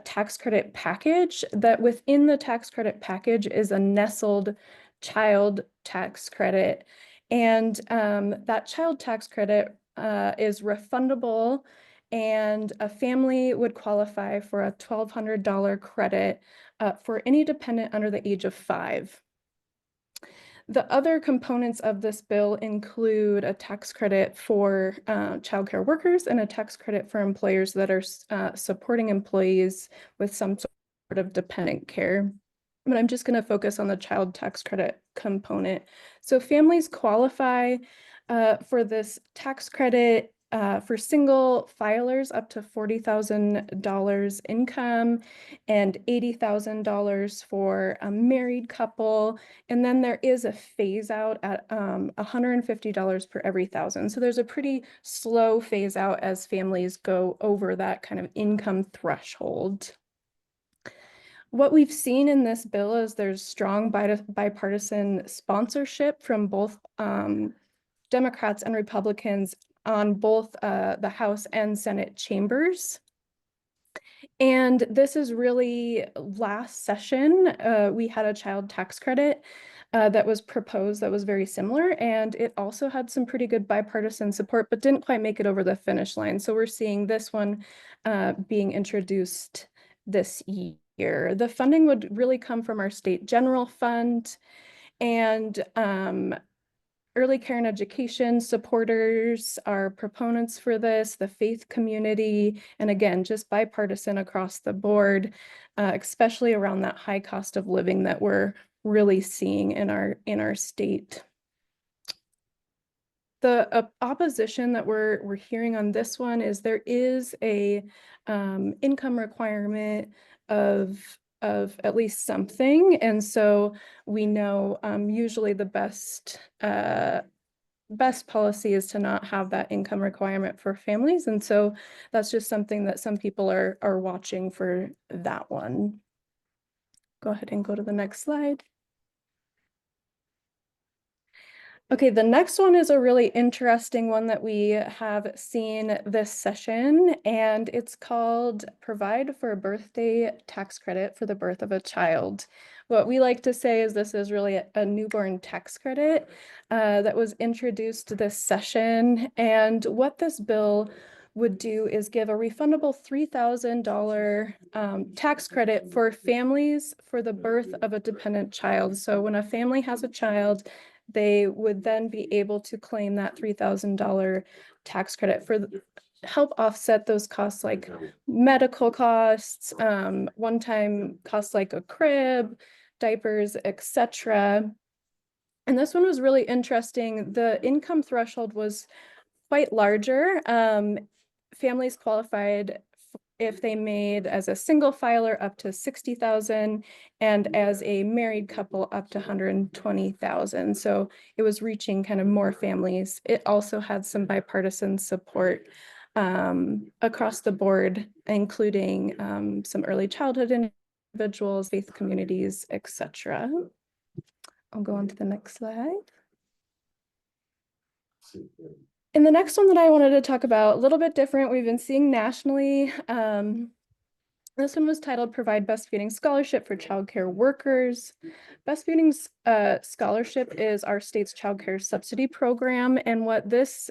tax credit package that within the tax credit package is a nestled child tax credit. And that child tax credit is refundable, and a family would qualify for a $1,200 credit for any dependent under the age of 5. The other components of this bill include a tax credit for childcare workers and a tax credit for employers that are supporting employees with some sort of dependent care. But I'm just going to focus on the child tax credit component. So families qualify for this tax credit for single filers up to $40,000 income and $80,000 for a married couple. And then there is a phase out at $150 per every thousand. So there's a pretty slow phase out as families go over that kind of income threshold. What we've seen in this bill is there's strong bipartisan sponsorship from both Democrats and Republicans on both the House and Senate chambers. And this is really last session, we had a child tax credit that was proposed that was very similar, and it also had some pretty good bipartisan support, but didn't quite make it over the finish line. So we're seeing this one being introduced this year. The funding would really come from our state general fund, and early care and education supporters are proponents for this, the faith community, and again, just bipartisan across the board, especially around that high cost of living that we're really seeing in our state. The opposition that we're hearing on this one is there is a income requirement of at least something, and so we know usually the best policy is to not have that income requirement for families, and so that's just something that some people are watching for that one. Go ahead and go to the next slide. Okay, the next one is a really interesting one that we have seen this session, and it's called Provide for a Birthday Tax Credit for the Birth of a Child. What we like to say is this is really a newborn tax credit that was introduced this session, and what this bill would do is give a refundable $3,000 tax credit for families for the birth of a dependent child. So when a family has a child, they would then be able to claim that $3,000 tax credit for help offset those costs like medical costs, one-time costs like a crib, diapers, etc. And this one was really interesting. The income threshold was quite larger. Families qualified if they made as a single filer up to $60,000 and as a married couple up to $120,000. So it was reaching kind of more families. It also had some bipartisan support across the board, including some early childhood individuals, faith communities, etc. I'll go on to the next slide. And the next one that I wanted to talk about, a little bit different, we've been seeing nationally. This one was titled Provide Breastfeeding Scholarship for Childcare Workers. Breastfeeding Scholarship is our state's childcare subsidy program. And what this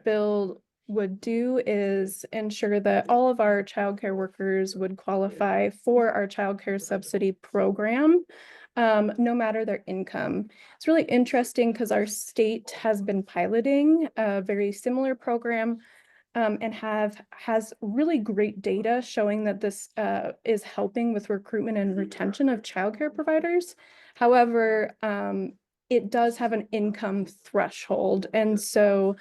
bill would do is ensure that all of our childcare workers would qualify for our childcare subsidy program, no matter their income. It's really interesting because our state has been piloting a very similar program and has really great data showing that this is helping with recruitment and retention of childcare providers. However, it does have an income threshold. And so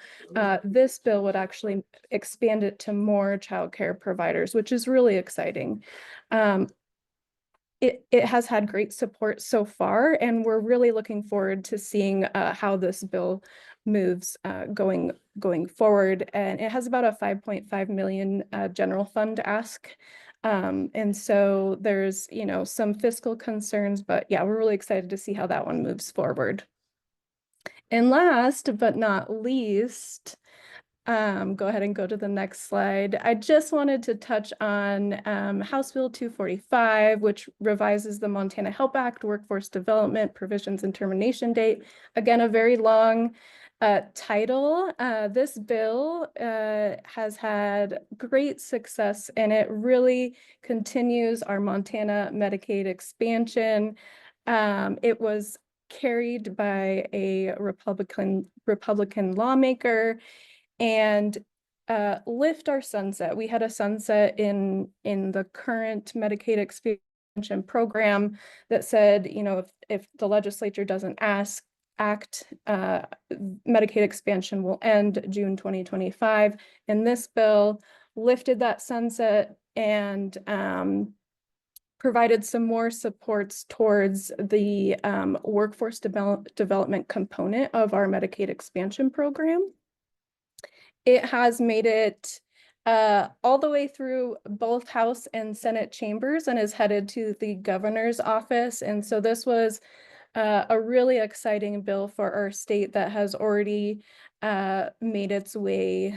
this bill would actually expand it to more childcare providers, which is really exciting. It has had great support so far, and we're really looking forward to seeing how this bill moves going forward. And it has about a 5.5 million general fund ask. And so there's, some fiscal concerns, but yeah, we're really excited to see how that one moves forward. And last but not least, go ahead and go to the next slide. I just wanted to touch on House Bill 245, which revises the Montana Help Act, Workforce Development, Provisions and Termination Date. Again, a very long title. This bill has had great success, and it really continues our Montana Medicaid expansion. It was carried by a Republican lawmaker and lift our sunset. We had a sunset in the current Medicaid expansion program that said, you know, if the legislature doesn't act, Medicaid expansion will end June 2025. And this bill lifted that sunset and provided some more supports towards the workforce development component of our Medicaid expansion program. It has made it all the way through both House and Senate chambers and is headed to the governor's office. And so this was a really exciting bill for our state that has already made its way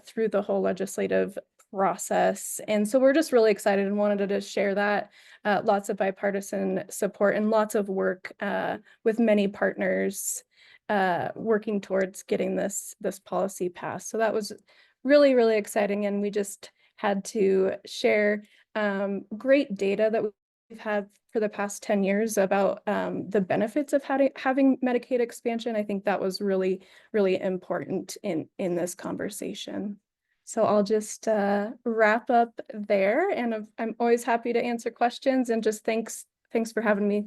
through the whole legislative process. And so we're just really excited and wanted to share that. Lots of bipartisan support and lots of work with many partners working towards getting this policy passed. So that was really, really exciting. And we just had to share great data that we've had for the past 10 years about the benefits of having Medicaid expansion. I think that was really, really important in this conversation. So I'll just wrap up there, and I'm always happy to answer questions, and just thanks for having me.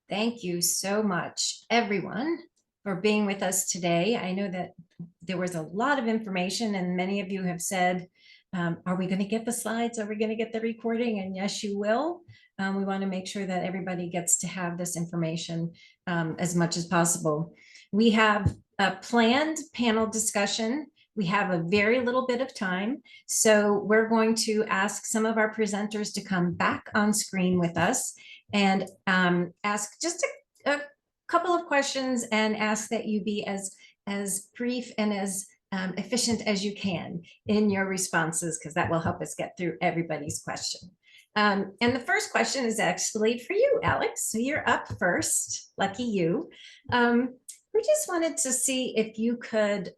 Thank you so much, everyone, for being with us today. I know that there was a lot of information, and many of you have said, are we going to get the slides? Are we going to get the recording? And yes, you will. We want to make sure that everybody gets to have this information as much as possible. We have a planned panel discussion. We have a very little bit of time. So we're going to ask some of our presenters to come back on screen with us and ask just a couple of questions, and ask that you be as brief and as efficient as you can in your responses, because that will help us get through everybody's question. And the first question is actually for you, Alex. So you're up first. Lucky you. We just wanted to see if you could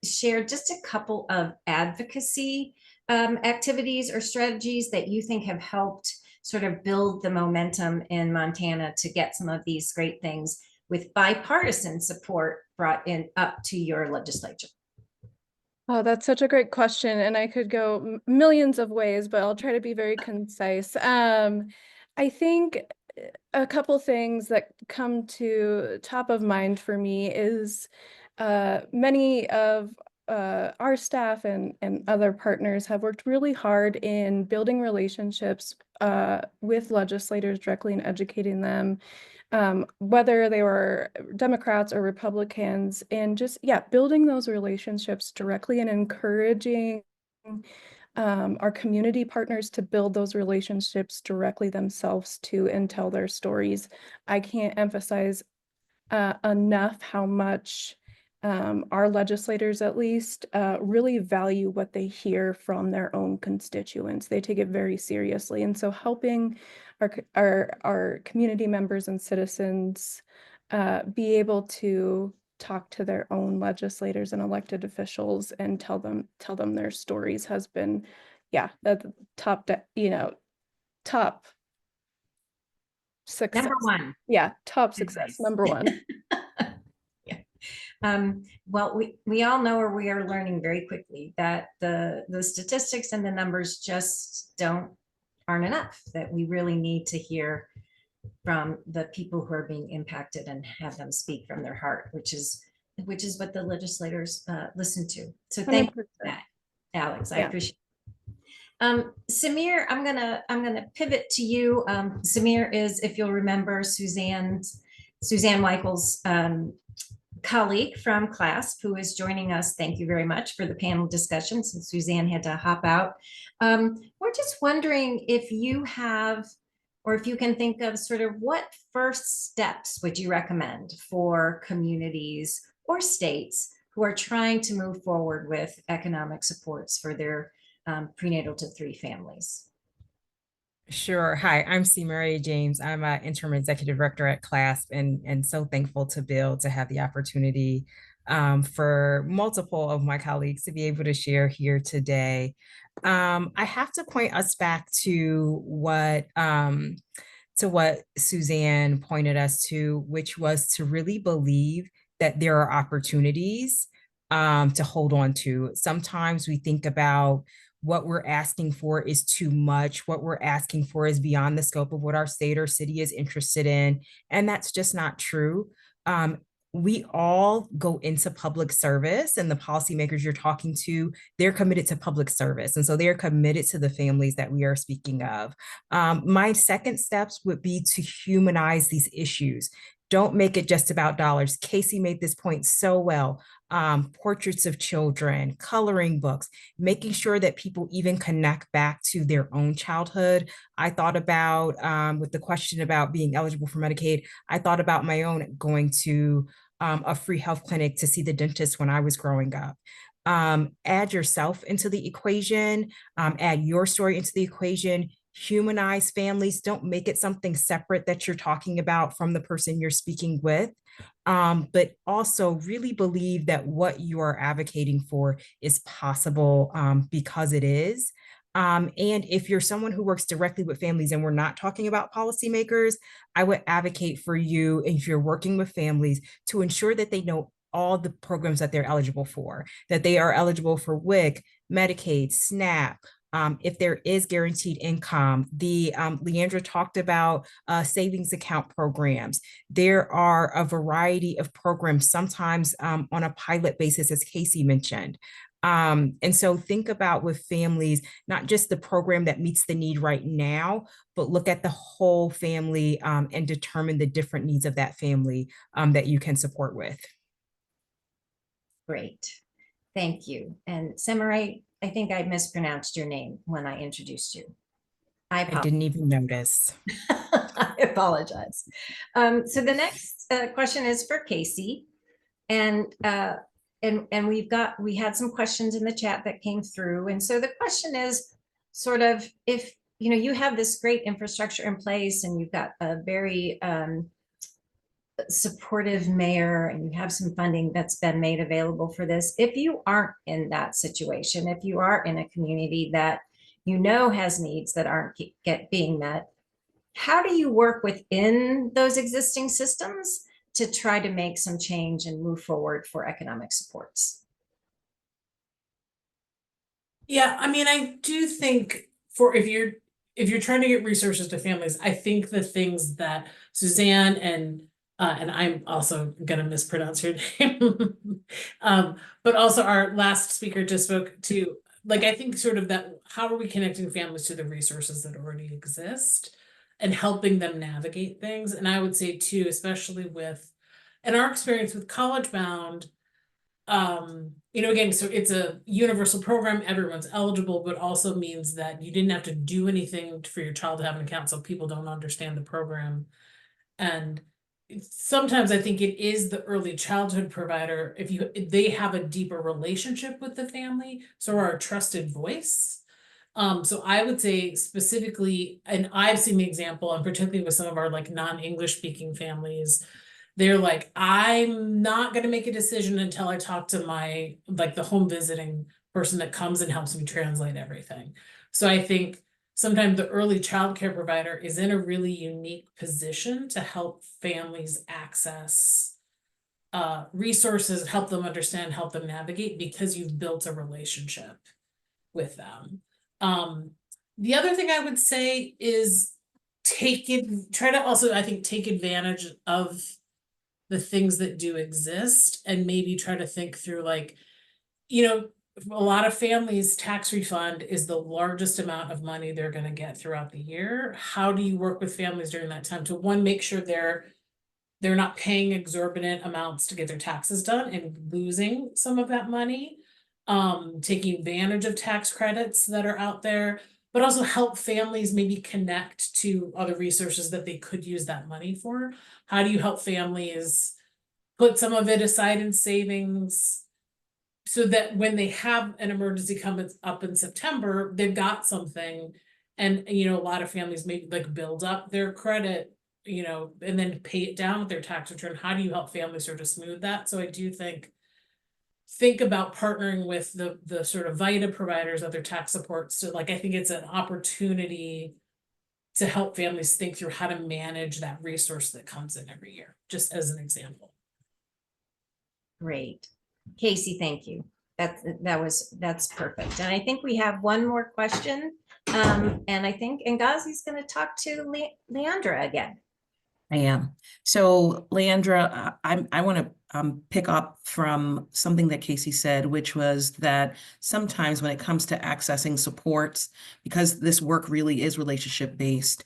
share just a couple of advocacy activities or strategies that you think have helped sort of build the momentum in Montana to get some of these great things with bipartisan support brought in up to your legislature. Oh, that's such a great question, and I could go millions of ways, but I'll try to be very concise. I think a couple things that come to top of mind for me is many of our staff and other partners have worked really hard in building relationships with legislators directly and educating them, whether they were Democrats or Republicans, and just, yeah, building those relationships directly and encouraging our community partners to build those relationships directly themselves too and tell their stories. I can't emphasize enough how much our legislators, at least, really value what they hear from their own constituents. They take it very seriously. And so helping our community members and citizens be able to talk to their own legislators and elected officials and tell them their stories has been, yeah, top success. Number one. Yeah, top success, number one. Well, we all know, or we are learning very quickly, that the statistics and the numbers just aren't enough, that we really need to hear from the people who are being impacted and have them speak from their heart, which is what the legislators listen to. So thank you for that, Alex. I appreciate it. Samir, I'm gonna pivot to you. Samir is, if you'll remember, Suzanne Weichels' colleague from CLASP, who is joining us. Thank you very much for the panel discussion, since Suzanne had to hop out. We're just wondering if you have, or if you can think of sort of what first steps would you recommend for communities or states who are trying to move forward with economic supports for their prenatal to 3 families? Sure. Hi, I'm Cemeré James. I'm an interim executive director at CLASP, and so thankful to Bill to have the opportunity for multiple of my colleagues to be able to share here today. I have to point us back to what Suzanne pointed us to, which was to really believe that there are opportunities to hold on to. Sometimes we think about what we're asking for is too much. What we're asking for is beyond the scope of what our state or city is interested in. And that's just not true. We all go into public service, and the policymakers you're talking to, they're committed to public service. And so they're committed to the families that we are speaking of. My second steps would be to humanize these issues. Don't make it just about dollars. Casey made this point so well. Portraits of children, coloring books, making sure that people even connect back to their own childhood. I thought about, with the question about being eligible for Medicaid, I thought about my own going to a free health clinic to see the dentist when I was growing up. Add yourself into the equation, add your story into the equation, humanize families. Don't make it something separate that you're talking about from the person you're speaking with. But also really believe that what you are advocating for is possible because it is. And if you're someone who works directly with families, and we're not talking about policymakers, I would advocate for you, if you're working with families, to ensure that they know all the programs that they're eligible for, that they are eligible for WIC, Medicaid, SNAP. If there is guaranteed income, LeAndra talked about savings account programs. There are a variety of programs, sometimes on a pilot basis, as Casey mentioned. And so think about with families, not just the program that meets the need right now, but look at the whole family and determine the different needs of that family that you can support with. Great. Thank you. And Cemeré, I think I mispronounced your name when I introduced you. I didn't even notice. I apologize. So the next question is for Casey. And we had some questions in the chat that came through. And so the question is sort of, if you have this great infrastructure in place and you've got a very supportive mayor and you have some funding that's been made available for this, if you aren't in that situation, if you are in a community that has needs that aren't being met, how do you work within those existing systems to try to make some change and move forward for economic supports? Yeah, I mean, I do think if you're trying to get resources to families, I think the things that Suzanne and I'm also gonna mispronounce your name, but also our last speaker just spoke to, like, I think sort of that, how are we connecting families to the resources that already exist and helping them navigate things? And I would say too, especially in our experience with CollegeBound, again, so it's a universal program, everyone's eligible, but also means that you didn't have to do anything for your child to have an account, so people don't understand the program. And sometimes I think it is the early childhood provider, if they have a deeper relationship with the family, so are a trusted voice. So I would say specifically, and I've seen the example, and particularly with some of our like non-English speaking families, they're like, I'm not going to make a decision until I talk to the home visiting person that comes and helps me translate everything. So I think sometimes the early childcare provider is in a really unique position to help families access resources, help them understand, help them navigate, because you've built a relationship with them. The other thing I would say is try to also, I think, take advantage of the things that do exist, and maybe try to think through, like, a lot of families, tax refund is the largest amount of money they're going to get throughout the year. How do you work with families during that time to, one, make sure they're not paying exorbitant amounts to get their taxes done and losing some of that money, taking advantage of tax credits that are out there, but also help families maybe connect to other resources that they could use that money for. How do you help families put some of it aside in savings, so that when they have an emergency come up in September, they've got something? And a lot of families maybe like build up their credit, and then pay it down with their tax return. How do you help families sort of smooth that? So I do think think about partnering with the sort of VITA providers, other tax supports. So like, I think it's an opportunity to help families think through how to manage that resource that comes in every year, just as an example. Great. Casey, thank you. That's perfect. And I think we have one more question. And I think Ngozi's going to talk to LeAndra again. I am. So LeAndra, I want to pick up from something that Casey said, which was that sometimes when it comes to accessing supports, because this work really is relationship based,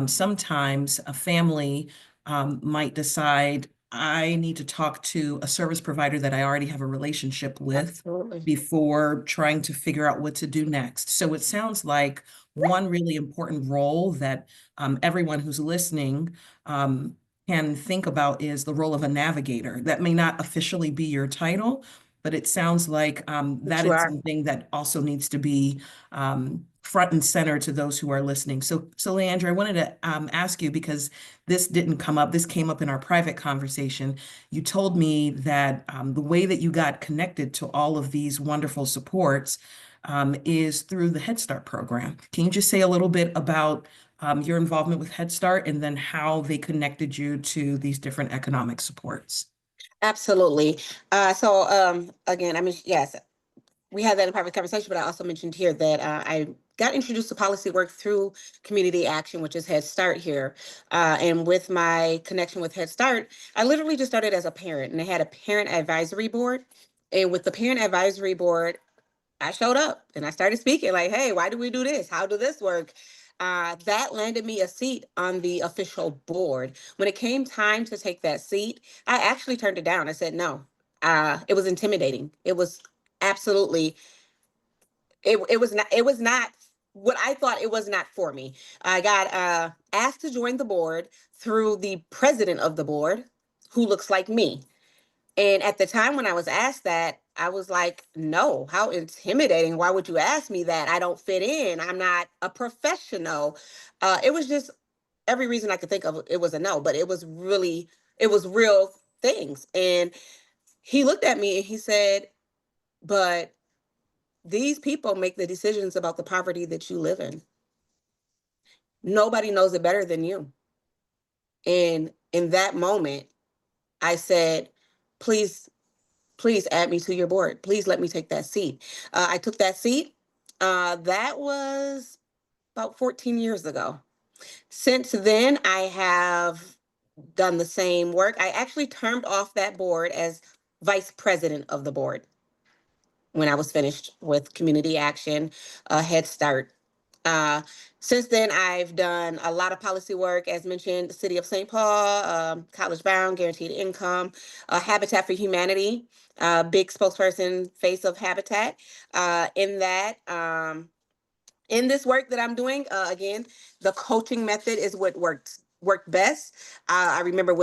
sometimes a family might decide, I need to talk to a service provider that I already have a relationship with Absolutely. before trying to figure out what to do next. So it sounds like one really important role that everyone who's listening can think about is the role of a navigator. That may not officially be your title, but it sounds like that you is are. something that also needs to be front and center to those who are listening. So LeAndra, I wanted to ask you, because this didn't come up, this came up in our private conversation. You told me that the way that you got connected to all of these wonderful supports is through the Head Start program. Can you just say a little bit about your involvement with Head Start and then how they connected you to these different economic supports? Absolutely. Again, I mean, yes, we had that in private conversation, but I also mentioned here that I got introduced to policy work through community action, which is Head Start here. And with my connection with Head Start, I literally just started as a parent, and they had a parent advisory board. And with the parent advisory board, I showed up and I started speaking like, hey, why do we do this? How does this work? That landed me a seat on the official board. When it came time to take that seat, I actually turned it down. I said no. It was intimidating. It was absolutely, it was not what I thought. It was not for me. I got asked to join the board through the president of the board, who looks like me. And at the time when I was asked that, I was like, no, how intimidating. Why would you ask me that? I don't fit in. I'm not a professional. It was just every reason I could think of. It was a no, but it was real things. And he looked at me and he said, but these people make the decisions about the poverty that you live in. Nobody knows it better than you. And in that moment, I said, please add me to your board. Please let me take that seat. I took that seat. That was about 14 years ago. Since then, I have done the same work. I actually termed off that board as vice president of the board when I was finished with community action, Head Start. Since then, I've done a lot of policy work, as mentioned, the City of Saint Paul, CollegeBound, Guaranteed Income, Habitat for Humanity, big spokesperson, face of Habitat. In this work that I'm doing, again, the coaching method is what worked best. I remember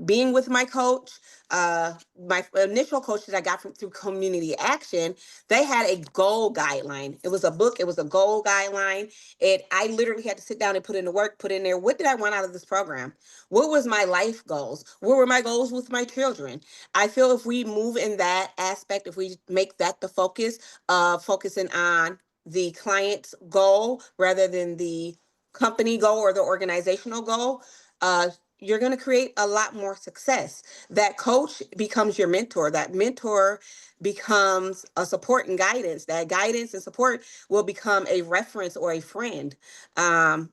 being with my coach, my initial coach that I got through community action, they had a goal guideline. It was a book. It was a goal guideline. I literally had to sit down and put in the work, put in there, what did I want out of this program? What was my life goals? What were my goals with my children? I feel if we move in that aspect, if we make that the focus, focusing on the client's goal rather than the company goal or the organizational goal, you're going to create a lot more success. That coach becomes your mentor. That mentor becomes a support and guidance. That guidance and support will become a reference or a friend. And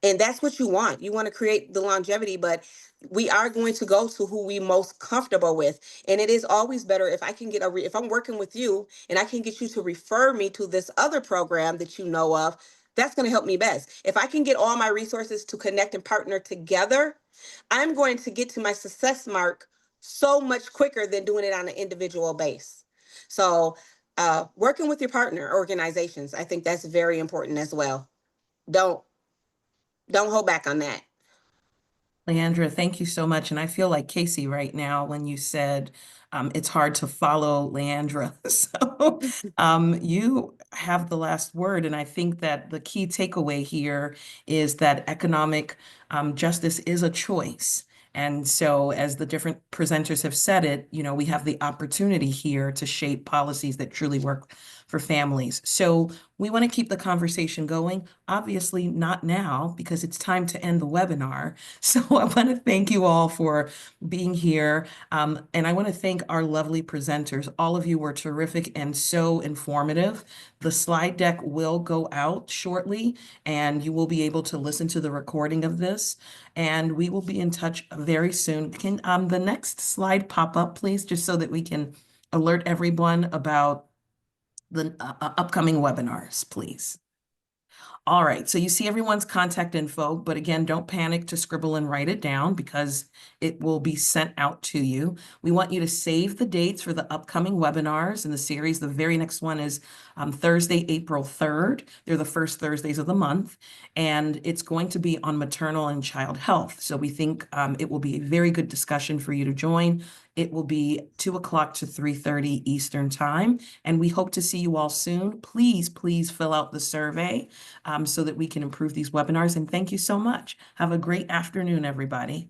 that's what you want. You want to create the longevity, but we are going to go to who we most comfortable with. And it is always better if I can get if I'm working with you and I can get you to refer me to this other program that you know of, that's going to help me best. If I can get all my resources to connect and partner together, I'm going to get to my success mark so much quicker than doing it on an individual base. So working with your partner organizations, I think that's very important as well. Don't hold back on that. LeAndra, thank you so much. And I feel like Casey right now when you said it's hard to follow LeAndra. So you have the last word. And I think that the key takeaway here is that economic justice is a choice. And so as the different presenters have said it, you know, we have the opportunity here to shape policies that truly work for families. So we want to keep the conversation going. Obviously not now because it's time to end the webinar. So I want to thank you all for being here. And I want to thank our lovely presenters. All of you were terrific and so informative. The slide deck will go out shortly and you will be able to listen to the recording of this. And we will be in touch very soon. Can the next slide pop up, please, just so that we can alert everyone about the upcoming webinars, please. All right, so you see everyone's contact info, but again, don't panic to scribble and write it down because it will be sent out to you. We want you to save the dates for the upcoming webinars in the series. The very next one is Thursday, April 3rd. They're the first Thursdays of the month, and it's going to be on maternal and child health. So we think it will be a very good discussion for you to join. It will be 2 o'clock to 3:30 Eastern time, and we hope to see you all soon. Please, please fill out the survey so that we can improve these webinars. And thank you so much. Have a great afternoon, everybody.